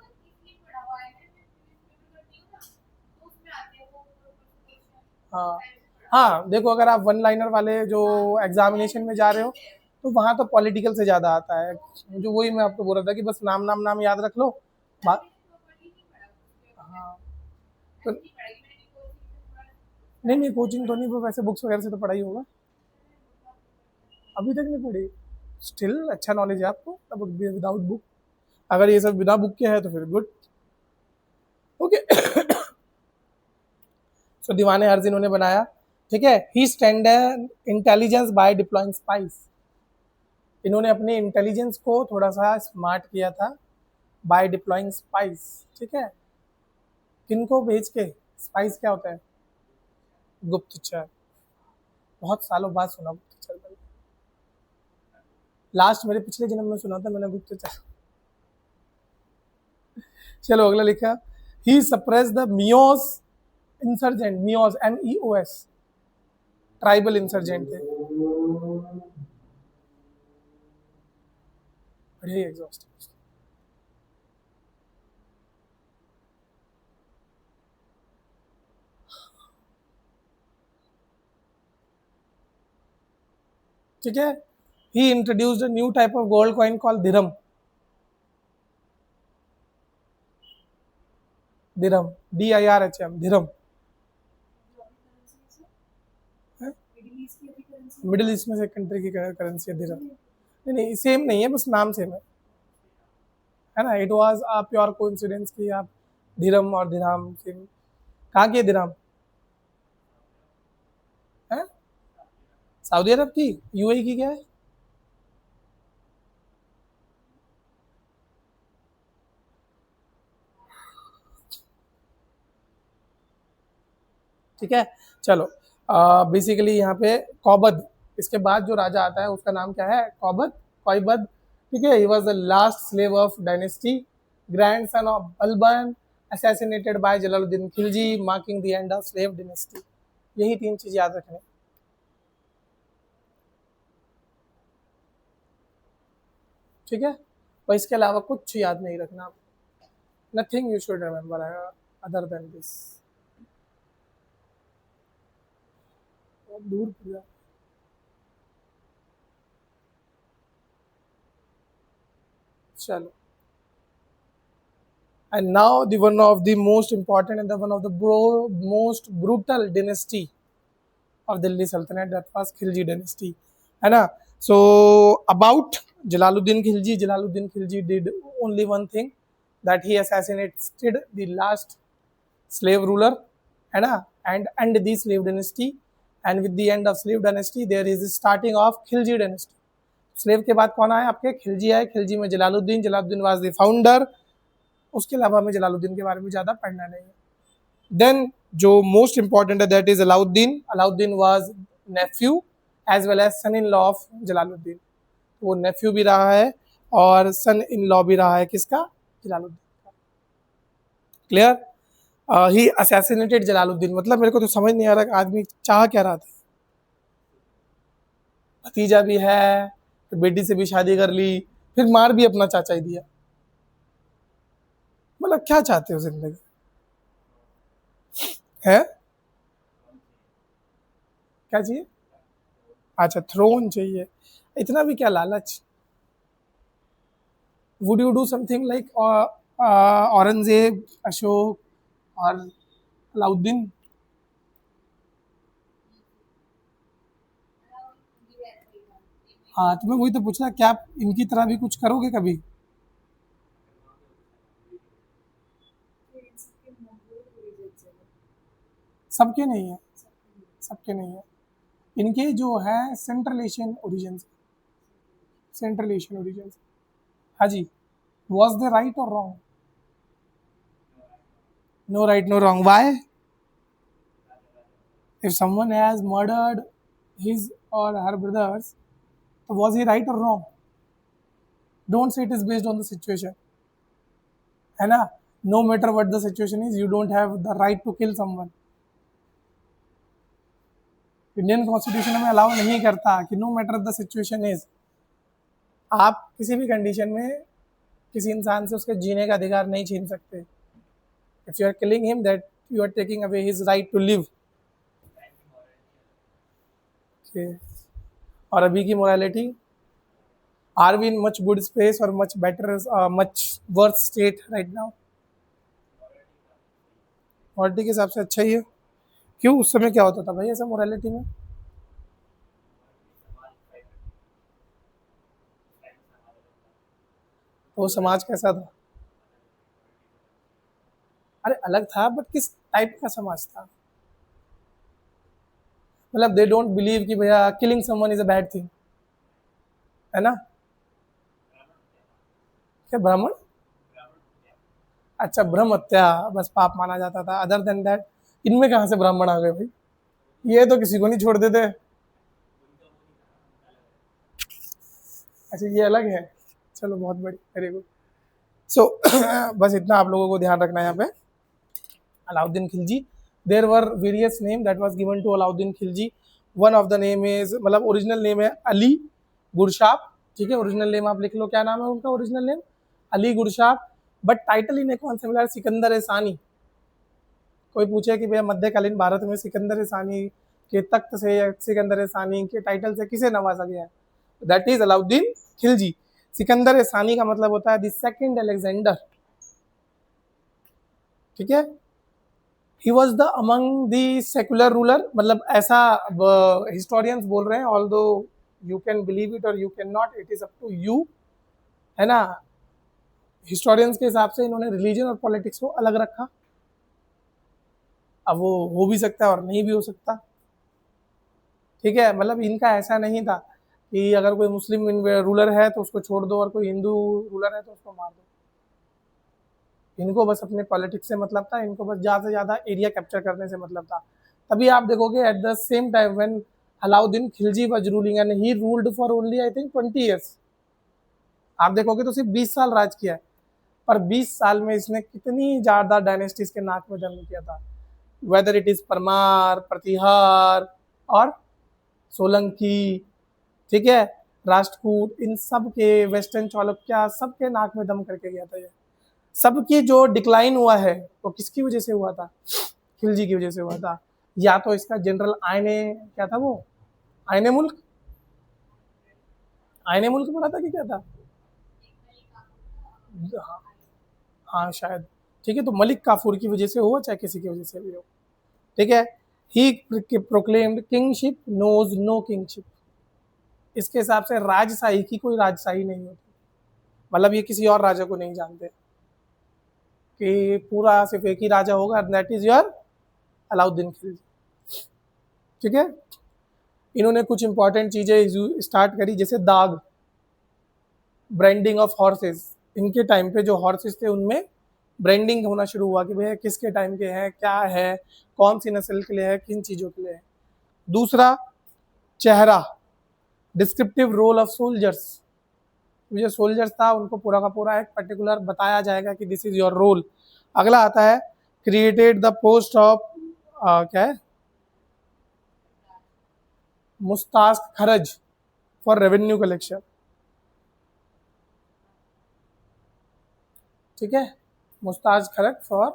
हाँ हाँ, देखो अगर आप वन लाइनर वाले जो एग्जामिनेशन में जा रहे हो तो वहाँ तो पॉलिटिकल से ज़्यादा आता है, जो वही मैं आपको बोल रहा था कि बस नाम नाम नाम याद रख लो। हाँ तो नहीं नहीं, कोचिंग तो नहीं, वो वैसे बुक्स वगैरह से तो पढ़ाई होगा। अभी तक नहीं पढ़ी, स्टिल अच्छा नॉलेज है आपको अब विदाउट बुक, अगर ये सब बिना बुक के है तो फिर गुड। ओके, सो दीवाने अर्ज इन्होंने बनाया। ठीक है, he stand intelligence by deploying spies, इन्होंने अपने इंटेलिजेंस को थोड़ा सा स्मार्ट किया था बाय डिप्लॉइंग स्पाइस। ठीक है, किनको भेज के, स्पाइस क्या होता है, गुप्तचर, बहुत सालों बाद सुना गुप्तचर, लास्ट मेरे पिछले जन्म में सुना था मैंने गुप्तचर। चलो अगला लिखा, he suppress the Meos insurgent, Meos MEOS, tribal insurgent थे, बढ़िया एग्जॉस्ट। ठीक है, he introduced a new type of gold coin called dirham, dirham DIRHM, dirham, middle east में से कंट्री की करेंसी है दिरहम। नहीं नहीं, सेम नहीं है, बस नाम सेम है ना। It was a pure coincidence कि आप दिरहम और दिरहम सेम। कहाँ की है दिरहम, है सऊदी अरब की, UAE की क्या है? ठीक है, चलो बेसिकली यहाँ पे कौबद, इसके बाद जो राजा आता है उसका नाम क्या है, कौबद, कौबद। ठीक है, he was the last slave of dynasty, grandson of Balban, assassinated by Jalaluddin Khilji, marking the end of slave dynasty. यही 3 चीज याद रखने। ठीक है, और इसके अलावा कुछ याद नहीं रखना, nothing you should remember other than this. दूर पूरा। चलो, and now the one of the most important and the one of the most brutal dynasty of Delhi Sultanate, that was Khilji dynasty, है ना। So about Jalaluddin Khilji did only one thing, that he assassinated the last slave ruler, है ना, and end the slave dynasty, and with the end of slave dynasty there is the starting of Khilji dynasty। Slave के बाद कौन आए आपके, खिलजी आए, खिलजी में Jalaluddin was the founder. उसके अलावा हमें जलालुद्दीन के बारे में ज़्यादा पढ़ना नहीं है। देन जो मोस्ट इंपॉर्टेंट है that is Alauddin was nephew as well as son in law of Jalaluddin, वो नेफ्यू भी रहा है और सन इन लॉ भी रहा है किसका, जलालुद्दीन का। क्लियर। ही असैसिनेटेड जलालुद्दीन, मतलब मेरे को तो समझ नहीं आ रहा कि आदमी चाह क्या रहा था। भतीजा भी है, फिर बेटी से भी शादी कर ली, फिर मार भी अपना चाचा ही दिया। मतलब क्या चाहते हो जिंदगी है? क्या चाहिए? अच्छा, थ्रोन चाहिए, इतना भी क्या लालच? Would you do something like Aurangzeb, Ashok और अलाउद्दीन? हाँ, तो मैं वही तो पूछना, क्या आप इनकी तरह भी कुछ करोगे कभी? सबके नहीं है, सबके नहीं है। इनके जो है central Asian origin, central Asian origin. हाँ जी। वॉज दे राइट और wrong? No right no wrong, why? If someone has murdered his or her brothers, so was he right or wrong? Don't say it is based on the situation, है ना? No matter what the situation is, you don't have the right to kill someone. Indian constitution हमें allow नहीं करता कि no matter the situation is, आप किसी भी condition में किसी इंसान से उसके जीने का अधिकार नहीं छीन सकते। If you are killing him, that you are taking away his right to live. और अभी की morality, are we in much good space और much better, much worth state right now? Morality के हिसाब से अच्छा ही है। क्यों, उस समय क्या होता था भाई ऐसा मोरालिटी में? तो वो समाज कैसा था? अरे अलग था, बट किस टाइप का समाज था? मतलब दे डोंट बिलीव कि भैया killing someone is a bad thing, है ना? क्या ब्राह्मण? अच्छा, ब्रह्म हत्या बस पाप माना जाता था, अदर देन दैट इनमें कहाँ से ब्राह्मण आ गए भाई? ये तो किसी को नहीं छोड़ देते। अच्छा, ये अलग है, चलो बहुत बड़ी, वेरी गुड। सो बस इतना आप लोगों को ध्यान रखना है यहाँ पे। Alauddin Khilji, there were various name that was given to Alauddin Khilji. One of the name is, मतलब ओरिजिनल नेम है अली गुरशाप, ठीक है? ओरिजिनल नेम आप लिख लो, क्या नाम है उनका original name? Ali Gurshap. But title इन्हें कौन से मिला है? सिकंदर ए सानी। कोई पूछे कि भैया मध्यकालीन भारत में सिकंदर ए सानी के तख्त से या सिकंदर ए सानी के टाइटल से किसे नवाजा गया है? That is Alauddin Khilji. सिकंदर ए सानी का मतलब होता है द सेकंड अलेक्जेंडर, ठीक है? He was the among the secular ruler, मतलब ऐसा हिस्टोरियंस बोल रहे हैं, although you can believe it और you can not, it is up to you, है ना? हिस्टोरियंस के हिसाब से इन्होंने रिलीजन और पॉलिटिक्स को अलग रखा। अब वो हो भी सकता है और नहीं भी हो सकता, ठीक है? मतलब इनका ऐसा नहीं था कि अगर कोई मुस्लिम रूलर है तो उसको छोड़ दो और कोई हिंदू रूलर है तो उसको मार दो। इनको बस अपने पॉलिटिक्स से मतलब था, इनको बस ज़्यादा से ज़्यादा एरिया कैप्चर करने से मतलब था। तभी आप देखोगे at the same time when Alauddin Khilji was ruling and he ruled for only I think 20 years, आप देखोगे तो सिर्फ 20 साल राज किया है, पर 20 साल में इसने कितनी ज़्यादा डायनेस्टीज के नाक में दम किया था, वेदर इट इज़ परमार, प्रतिहार और सोलंकी, ठीक है, राष्ट्रकूट, इन सब के, वेस्टर्न चालुक्य, सबके नाक में दम करके गया था ये। सबकी जो डिक्लाइन हुआ है वो किसकी वजह से हुआ था? खिलजी की वजह से हुआ था। या तो इसका जनरल आयने, क्या था वो, आयने मुल्क, आयने मुल्क पढ़ा था कि क्या था? हाँ, हाँ शायद, ठीक है। तो मलिक काफूर की वजह से हो चाहे किसी की वजह से भी हो, ठीक है। He proclaimed kingship knows no kingship. इसके हिसाब से राजशाही की कोई राजशाही नहीं होती, मतलब ये किसी और राजा को नहीं जानते कि पूरा सिर्फ एक ही राजा होगा, that is your Alauddin Khilji, ठीक है। इन्होंने कुछ इंपॉर्टेंट चीजें स्टार्ट करी, जैसे दाग, ब्रांडिंग ऑफ हॉर्सेस। इनके टाइम पे जो हॉर्सेस थे उनमें ब्रांडिंग होना शुरू हुआ कि भैया किसके टाइम के हैं, क्या है, कौन सी नस्ल के लिए है, किन चीज़ों के लिए है। दूसरा, चेहरा, डिस्क्रिप्टिव रोल ऑफ सोल्जर्स। जो सोल्जर्स था उनको पूरा का पूरा एक पर्टिकुलर बताया जाएगा कि दिस इज योर रोल। अगला आता है क्रिएटेड द पोस्ट ऑफ क्या है, मुस्ताक खरज फॉर रेवेन्यू कलेक्शन। ठीक है, मुस्ताज खरज फॉर,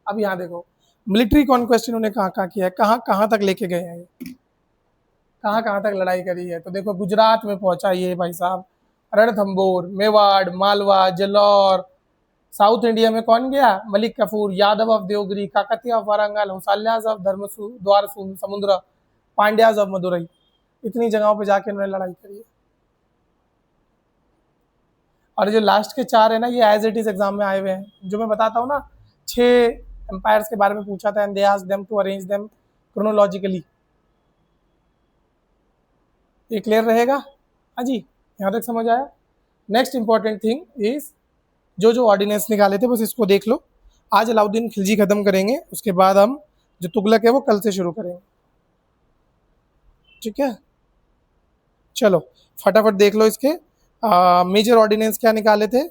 अब यहाँ देखो मिलिट्री कॉन्क्वेस्ट इन्होंने कहाँ कहाँ किया है, कहाँ कहाँ तक लेके गए हैं, कहाँ कहाँ तक लड़ाई करी है। तो देखो गुजरात में पहुंचा ये भाई साहब, रणथंबोर, मेवाड़, मालवा, जलौर। साउथ इंडिया में कौन गया, Malik Kafur, Yadav of Devagiri, Kakatiya of Warangal, Hoysalas of Dwarasamudra, Pandyas of Madurai. इतनी जगहों पे जाके इन्होंने लड़ाई करी है। और जो लास्ट के 4 है ना, ये एज इट इज एग्जाम में आए हुए हैं। जो मैं बताता हूँ ना, 6 एम्पायर्स के बारे में पूछा था, and they asked them to arrange them chronologically. ये क्लियर रहेगा? हाँ जी, यहाँ तक समझ आया? नेक्स्ट इंपॉर्टेंट थिंग इज जो ऑर्डिनेंस निकाले थे बस इसको देख लो। आज अलाउद्दीन खिलजी खत्म करेंगे, उसके बाद हम जो तुगलक है वो कल से शुरू करेंगे। ठीक है, चलो फटाफट देख लो इसके मेजर ऑर्डिनेंस क्या निकाले थे।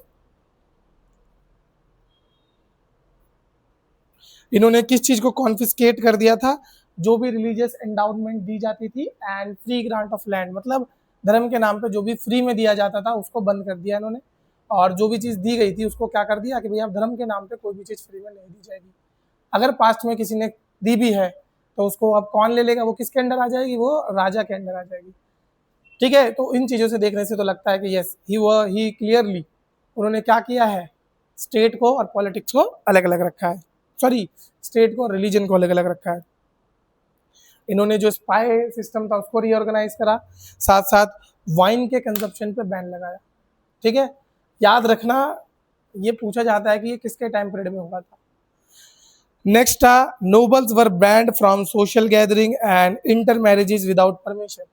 इन्होंने किस चीज को कॉन्फिस्केट कर दिया था, जो भी रिलीजियस एंडाउमेंट दी जाती थी, and free grant of land, मतलब धर्म के नाम पे जो भी फ्री में दिया जाता था उसको बंद कर दिया इन्होंने। और जो भी चीज़ दी गई थी उसको क्या कर दिया कि भैया धर्म के नाम पे कोई भी चीज़ फ्री में नहीं दी जाएगी। अगर पास्ट में किसी ने दी भी है तो उसको अब कौन ले लेगा, वो किसके अंडर आ जाएगी, वो राजा के अंडर आ जाएगी। ठीक है, तो इन चीज़ों से देखने से तो लगता है कि यस ही क्लियरली उन्होंने क्या किया है, स्टेट को और पॉलिटिक्स को अलग अलग रखा है, सॉरी स्टेट को और रिलीजन को अलग अलग रखा है। इन्होंने जो स्पाई सिस्टम था उसको रीऑर्गेनाइज करा, साथ साथ वाइन के कंजप्शन पे बैन लगाया। ठीक है, याद रखना ये पूछा जाता है कि ये किसके टाइम पीरियड में हुआ था। नेक्स्ट था nobles were banned from social gathering and inter marriages without permission.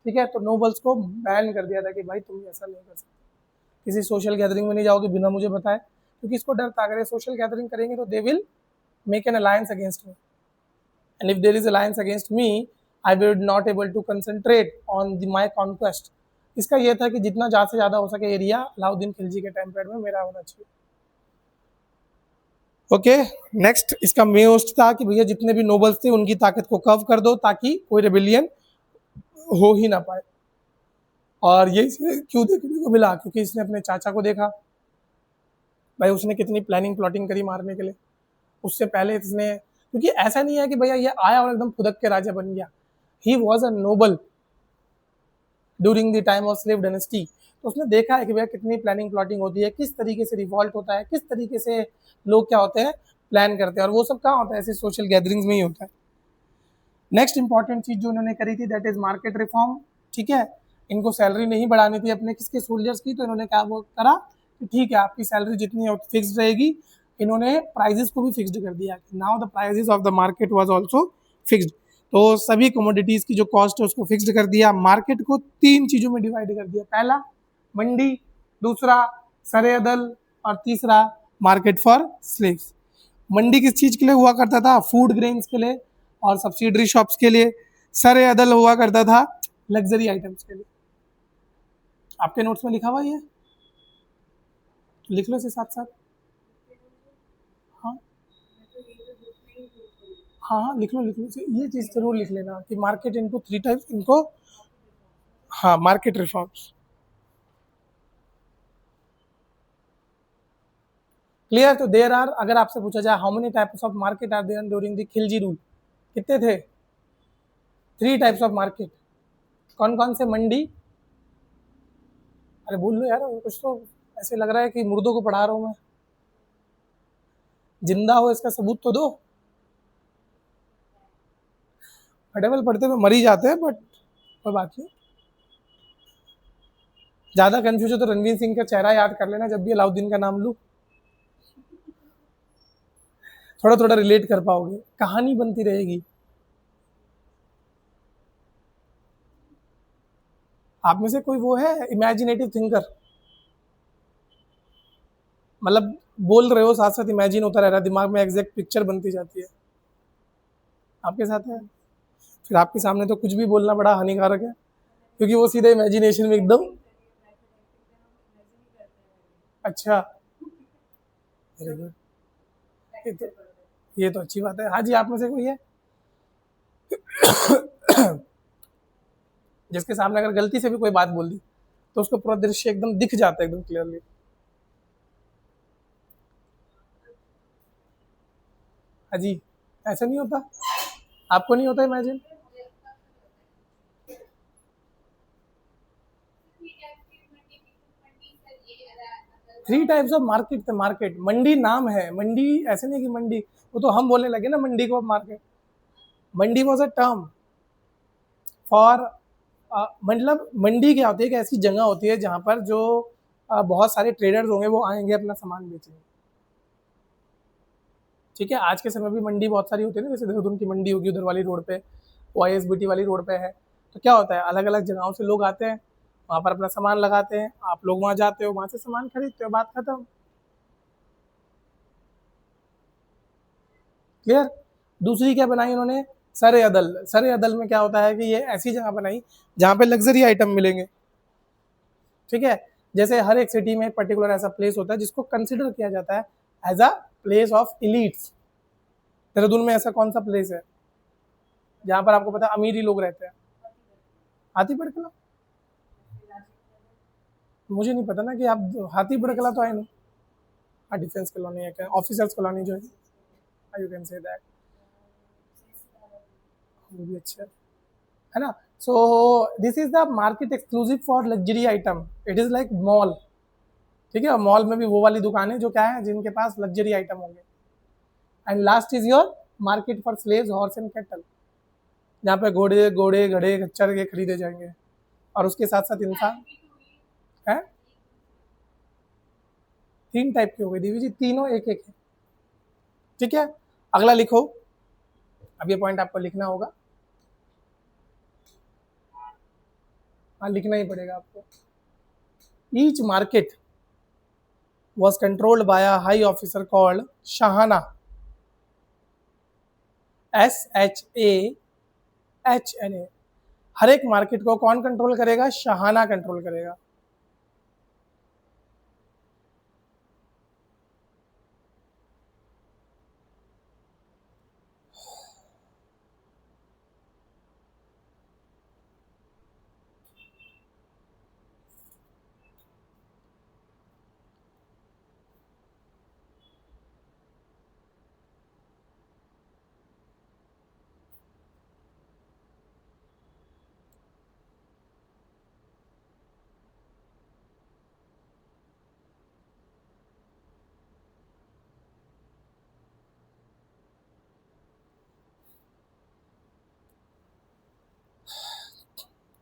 ठीक है, तो नोबल्स को बैन कर दिया था कि भाई तुम ऐसा नहीं कर सकते, किसी सोशल गैदरिंग में नहीं जाओगे बिना मुझे बताए, क्योंकि इसको डर था अगर ये सोशल गैदरिंग करेंगे तो they will make an alliance against me, and if there is alliance against me I will not able to concentrate on my conquest। इसका यह था कि जितना ज़्यादा से ज़्यादा हो सके एरिया अलाउद्दीन खिलजी के टाइम पीरियड में मेरा होना चाहिए। ओके, नेक्स्ट इसका मोस्ट था कि भैया जितने भी नोबल्स थे उनकी ताकत को कव कर दो ताकि कोई रेबिलियन हो ही ना पाए। और ये क्यों देखने को मिला, क्योंकि इसने अपने चाचा को देखा, भाई उसने कितनी प्लानिंग प्लॉटिंग करी मारने के लिए। उससे पहले इसने, क्योंकि ऐसा नहीं है कि भैया ये आया और एकदम फुदक के राजा बन गया, he was a Nobel during the time of slave dynasty. तो उसने देखा है कि भैया कितनी प्लानिंग प्लॉटिंग होती है, किस तरीके से रिवॉल्ट होता है, किस तरीके से लोग क्या होते हैं प्लान करते हैं, और वो सब कहाँ होता है, ऐसे सोशल गैदरिंग्स में ही होता है। नेक्स्ट इंपॉर्टेंट चीज जो उन्होंने करी थी दैट इज मार्केट रिफॉर्म। ठीक है, इनको सैलरी नहीं बढ़ानी थी अपने किसके सोल्जर्स की, तो इन्होंने क्या वो करा कि ठीक है आपकी सैलरी जितनी है फिक्स रहेगी। इन्होंने प्राइजेस को भी फिक्स्ड कर दिया, now the prices of the market was also fixed. तो सभी कमोडिटीज की जो कॉस्ट है उसको फिक्स्ड कर दिया। मार्केट को 3 चीजों में डिवाइड कर दिया, पहला मंडी, दूसरा सरे अदल, और तीसरा मार्केट फॉर स्लेव्स। मंडी किस चीज के लिए हुआ करता था, फूड ग्रेन्स के लिए और सब्सिडरी शॉप्स के लिए। सरे अदल हुआ करता था लग्जरी आइटम्स के लिए। आपके नोट्स में लिखा हुआ ये, लिख लो इसे साथ साथ। हाँ हाँ लिख लो ये चीज़ जरूर लिख लेना कि मार्केट इनको 3 टाइप्स, इनको हाँ मार्केट रिफॉर्म्स। क्लियर? तो देयर आर, अगर आपसे पूछा जाए how many types of market are there during the Khilji rule, कितने थे? 3 टाइप्स ऑफ मार्केट। कौन कौन से? मंडी, अरे बोल लो यार, कुछ तो ऐसे लग रहा है कि मुर्दों को पढ़ा रहा हूँ मैं, जिंदा हो इसका सबूत तो दो। मेडिवल पढ़ते हुए मर ही जाते हैं, बट कोई बात नहीं। ज़्यादा कंफ्यूज हो तो रणवीर सिंह का चेहरा याद कर लेना जब भी अलाउद्दीन का नाम लूँ, थोड़ा थोड़ा रिलेट कर पाओगे, कहानी बनती रहेगी। आप में से कोई वो है इमेजिनेटिव थिंकर, मतलब बोल रहे हो साथ साथ इमेजिन होता रह रहा है, दिमाग में एग्जैक्ट पिक्चर बनती जाती है। आपके साथ है? फिर आपके सामने तो कुछ भी बोलना बड़ा हानिकारक है, क्योंकि वो सीधे इमेजिनेशन में, एकदम। अच्छा, वेरी गुड। ये तो ये तो अच्छी बात है। हाँ जी, आप में से कोई है जिसके सामने अगर गलती से भी कोई बात बोल दी तो उसको पूरा दृश्य एकदम दिख जाता है एकदम क्लियरली? हाँ जी, ऐसा नहीं होता? आपको नहीं होता imagine? Three types of market थे। मार्केट, मंडी नाम है, मंडी ऐसे नहीं कि मंडी, वो तो हम बोलने लगे ना मंडी को अब market. Mandi was a term for, मतलब मंडी क्या होती है, एक ऐसी जगह होती है जहाँ पर जो बहुत सारे ट्रेडर्स होंगे वो आएंगे अपना सामान बेचेंगे। ठीक है, आज के समय भी मंडी बहुत सारी होती है ना, जैसे देहरादून की मंडी होगी उधर वाली रोड पे, वो ISBT वाली रोड पे है। तो क्या होता है, अलग अलग जगहों से लोग आते हैं, वहाँ पर अपना सामान लगाते हैं, आप लोग वहाँ जाते हो, वहाँ से सामान खरीदते हो, बात खत्म। क्लियर? दूसरी क्या बनाई उन्होंने, सरे अदल। सरे अदल में क्या होता है कि ये ऐसी जगह बनाई जहाँ पे लग्जरी आइटम मिलेंगे। ठीक है, जैसे हर एक सिटी में एक पर्टिकुलर ऐसा प्लेस होता है जिसको कंसिडर किया जाता है as a place of elites. Dehradun में ऐसा कौन सा प्लेस है जहाँ पर आपको पता है अमीर ही लोग रहते हैं? हाथीपड़ किला? मुझे नहीं पता ना कि आप, हाथीपड़ किला तो है नहीं। हाँ, डिफेंस कॉलोनी है क्या, ऑफिसर्स कॉलोनी जो है, यू कैन से दैट, वो भी अच्छा है ना। So this is the market exclusive for luxury item, it is like mall. ठीक है, मॉल में भी वो वाली दुकानें जो क्या है, जिनके पास लग्जरी आइटम होंगे। And last is your market for slaves, horse and cattle, जहाँ पे घोड़े घोड़े घड़े खच्चर के खरीदे जाएंगे, और उसके साथ साथ इंसान है। तीन टाइप की हो गई देवी जी, तीनों एक एक है। ठीक है, अगला लिखो, अब ये पॉइंट आपको लिखना होगा। हाँ, लिखना ही पड़ेगा आपको। Each market was controlled by a high officer called Shahana, SHAHNA। हर एक मार्केट को कौन कंट्रोल करेगा? शाहाना कंट्रोल करेगा।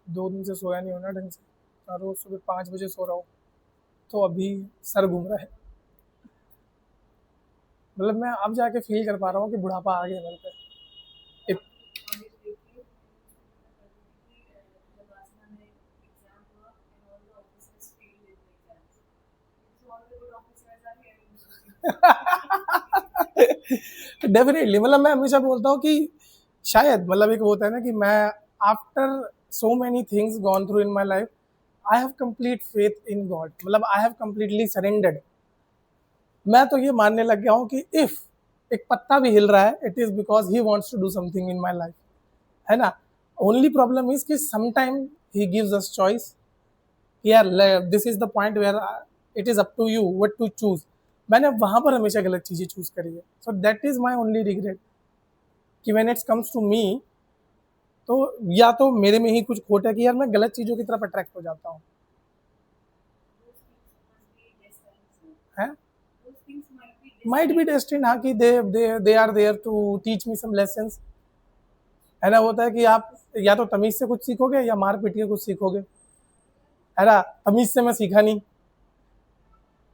दो दिन से सोया नहीं होना ढंग से, और रोज सुबह 5 बजे सो रहा हूँ, तो अभी सर घूम रहा है। मतलब मैं अब जाके फील कर पा रहा हूँ कि बुढ़ापा आ गया मेरे पे। डेफिनेटली, मतलब मैं हमेशा बोलता हूँ कि शायद, मतलब एक होता है ना कि मैं after so many things gone through in my life, I have complete faith in God, मतलब आई हैव कंप्लीटली सरेंडर्ड। मैं तो ये मानने लग गया हूँ कि इफ एक पत्ता भी हिल रहा है, it is because he wants to do something in my life, है ना। ओनली प्रॉब्लम इज कि sometime he gives us choice, यार this is the point where it is up to you what to choose. मैंने वहां पर हमेशा गलत चीजें चूज करी है, so that is my only regret कि when it's comes to me, तो या तो मेरे में ही कुछ खोट है कि यार मैं गलत चीजों की तरफ अट्रैक्ट हो जाता हूँ, है। माइट बी डेस्टिन, हाँ, कि they are there to teach me some lessons, है ना। होता है कि आप या तो तमीज से कुछ सीखोगे या मार पीट के कुछ सीखोगे, है ना। तमीज से मैं सीखा नहीं,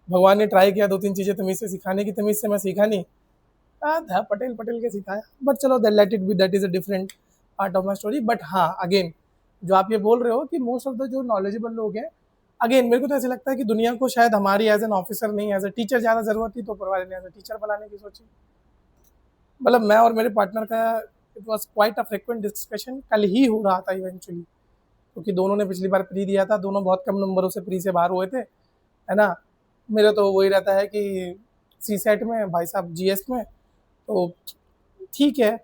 भगवान ने ट्राई किया 2-3 चीजें तमीज से सिखाने की, तमीज से मैं सीखा नहीं, था पटेल पटेल के सिखाया, बट चलो let it be, that is a different part of my story. But हाँ, अगेन जो आप ये बोल रहे हो कि मोस्ट ऑफ द जो नॉलेजेबल लोग हैं, अगेन मेरे को तो ऐसे लगता है कि दुनिया को शायद हमारी एज एन ऑफिसर नहीं, एज अ टीचर ज़्यादा ज़रूरत थी, तो ऊपर वाले ने एज अ टीचर बनाने की सोची। मतलब मैं और मेरे पार्टनर का it was quite a frequent discussion, कल ही हो रहा था इवेंचुअली, क्योंकि दोनों ने पिछली बार प्री दिया था, दोनों बहुत कम नंबरों से प्री से बाहर हुए थे, है ना। मेरा तो वही रहता है कि सी सेट में, भाई साहब GS में, तो ठीक है,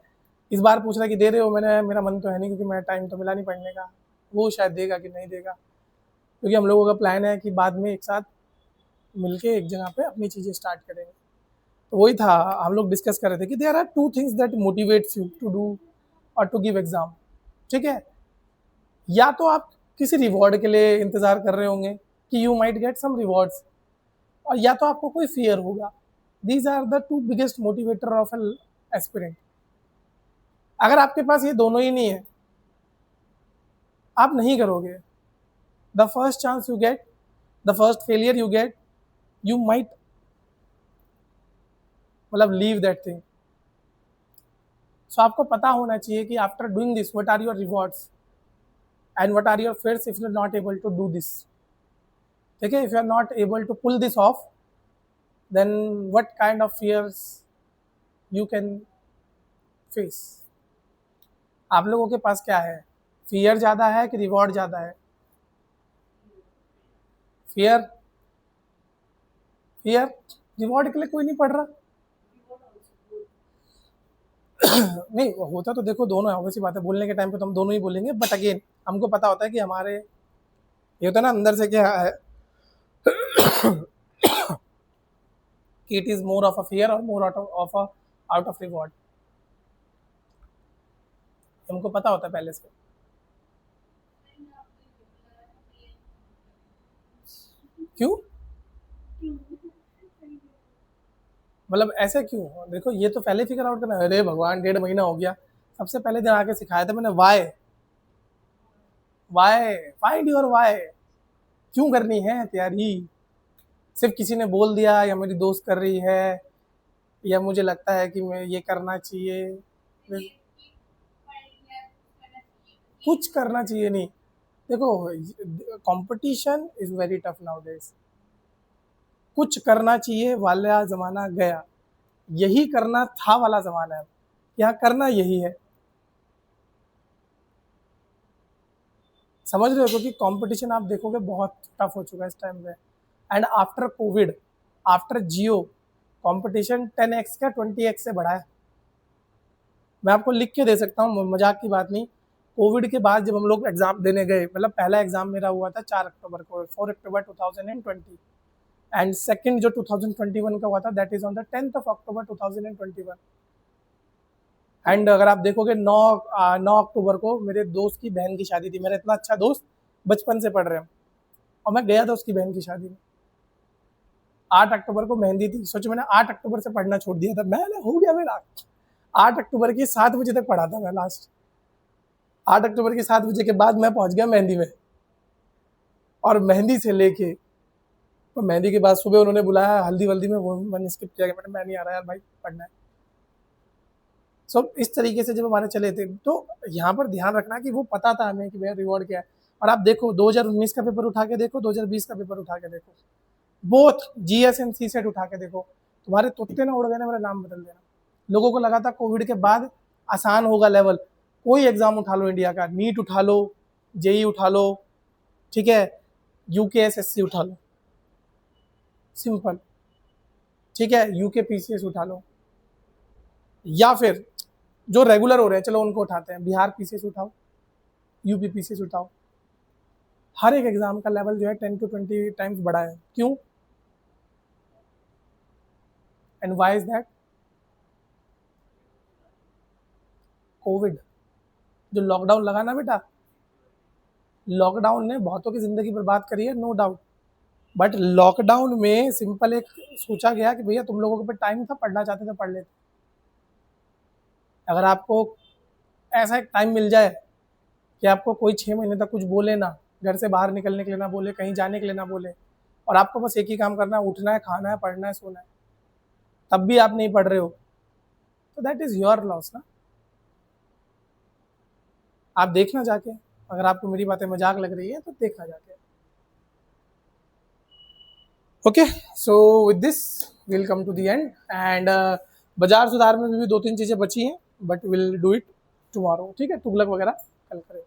इस बार पूछ रहा है कि दे रहे हो, मैंने मेरा मन तो है नहीं क्योंकि मैं टाइम तो मिला नहीं पढ़ने का, वो शायद देगा कि नहीं देगा, क्योंकि हम लोगों का प्लान है कि बाद में एक साथ मिलके एक जगह पे अपनी चीज़ें स्टार्ट करेंगे। तो वही था, हम लोग डिस्कस कर रहे थे कि there are two things that motivates you to do और टू गिव एग्जाम। ठीक है, या तो आप किसी रिवॉर्ड के लिए इंतज़ार कर रहे होंगे कि you might get some rewards, और या तो आपको कोई फियर होगा। These are the two biggest motivator of an aspirant. अगर आपके पास ये दोनों ही नहीं है, आप नहीं करोगे। The first chance you get, the first failure you get, you might मतलब लीव दैट थिंग। सो आपको पता होना चाहिए कि after doing this what are your rewards and what are your fears if you are not able to do this. ठीक है, if you are not able to pull this off, then what kind of fears you can face. आप लोगों के पास क्या है, fear ज़्यादा है कि रिवॉर्ड ज़्यादा है? फियर, फियर, रिवॉर्ड के लिए कोई नहीं पढ़ रहा। नहीं होता तो देखो दोनों है, ऑब्वियसली बात है, बोलने के टाइम पे तो हम दोनों ही बोलेंगे, बट अगेन हमको पता होता है कि हमारे ये होता है ना अंदर से क्या है कि it is more of a fear और मोर आउट ऑफ रिवॉर्ड, हमको पता होता है पहले से। क्यों मतलब ऐसे क्यों? देखो ये तो पहले फिगर आउट करना है। अरे भगवान, 1.5 महीना हो गया, सबसे पहले दिन आके सिखाया था मैंने why, why, find your why. क्यों करनी है तैयारी? सिर्फ किसी ने बोल दिया या मेरी दोस्त कर रही है या मुझे लगता है कि मैं ये करना चाहिए, कुछ करना चाहिए नहीं। देखो competition is very tough now days. कुछ करना चाहिए वाला ज़माना गया, यही करना था वाला ज़माना है। यहाँ करना यही है, समझ रहे हो? क्योंकि कंपटीशन आप देखोगे बहुत टफ हो चुका है इस टाइम पे। And after Covid, after Jio, competition 10x का 20x से बढ़ा है। मैं आपको लिख के दे सकता हूँ, मजाक की बात नहीं। कोविड के बाद जब हम लोग एग्ज़ाम देने गए, मतलब पहला एग्ज़ाम मेरा हुआ था 4 अक्टूबर को, 4 अक्टूबर 2020, एंड सेकंड जो 2021 का हुआ था that is on the 10th of October 2021। And अगर आप देखोगे 9 अक्टूबर को मेरे दोस्त की बहन की शादी थी। मेरा इतना अच्छा दोस्त, बचपन से पढ़ रहे हैं, और मैं गया था उसकी बहन की शादी में। 8 अक्टूबर को मेहंदी थी। सोचो मैंने 8 अक्टूबर से पढ़ना छोड़ दिया था, मैंने हो गया मेरा 8 अक्टूबर की 7 बजे तक पढ़ा था मैं लास्ट। 8 अक्टूबर की 7 बजे के बाद मैं पहुंच गया मेहंदी में, और मेहंदी से लेके तो मेहंदी के बाद सुबह उन्होंने बुलाया हल्दी वल्दी में, वो मैंने स्किप किया, मैं नहीं आ रहा यार भाई, पढ़ना है। सो इस तरीके से जब हमारे चले थे, तो यहाँ पर ध्यान रखना कि वो पता था हमें कि भैया रिवॉर्ड क्या है। और आप देखो 2019 का पेपर उठा के देखो, 2020 का पेपर उठा के देखो, both GS and CSAT उठा के देखो, तुम्हारे तोते ना उड़ गए ना, मेरा नाम बदल देना। लोगों को लगा था कोविड के बाद आसान होगा लेवल। कोई एग्जाम उठा लो इंडिया का, नीट उठा लो, जेई उठा लो, ठीक है, यूकेएसएससी उठा लो, सिंपल, ठीक है, यूके पीसीएस उठा लो, या फिर जो रेगुलर हो रहे हैं चलो उनको उठाते हैं, बिहार पीसीएस उठाओ, यूपी पीसीएस उठाओ। हर एक एग्जाम का लेवल जो है 10 to 20 टाइम्स बढ़ा है। क्यों? And why is that? Covid, जो लॉकडाउन लगा ना बेटा, लॉकडाउन ने बहुतों की जिंदगी बर्बाद करी है, नो डाउट। बट लॉकडाउन में सिंपल एक सोचा गया कि भैया तुम लोगों के पास टाइम था, पढ़ना चाहते थे पढ़ लेते। अगर आपको ऐसा एक टाइम मिल जाए कि आपको कोई 6 महीने तक कुछ बोले ना, घर से बाहर निकलने के लिए ना बोले, कहीं जाने के लिए ना बोले, और आपको बस एक ही काम करना है, उठना है, खाना है, पढ़ना है, सोना है, तब भी आप नहीं पढ़ रहे हो, तो दैट इज योर लॉस ना। आप देखना जाके, अगर आपको मेरी बातें मजाक लग रही है तो देखना जाके। Okay, so with this will come to the end, and बाजार सुधार में भी 2-3 चीज़ें बची हैं, but will do it tomorrow. ठीक है, तुगलक वगैरह कल करें।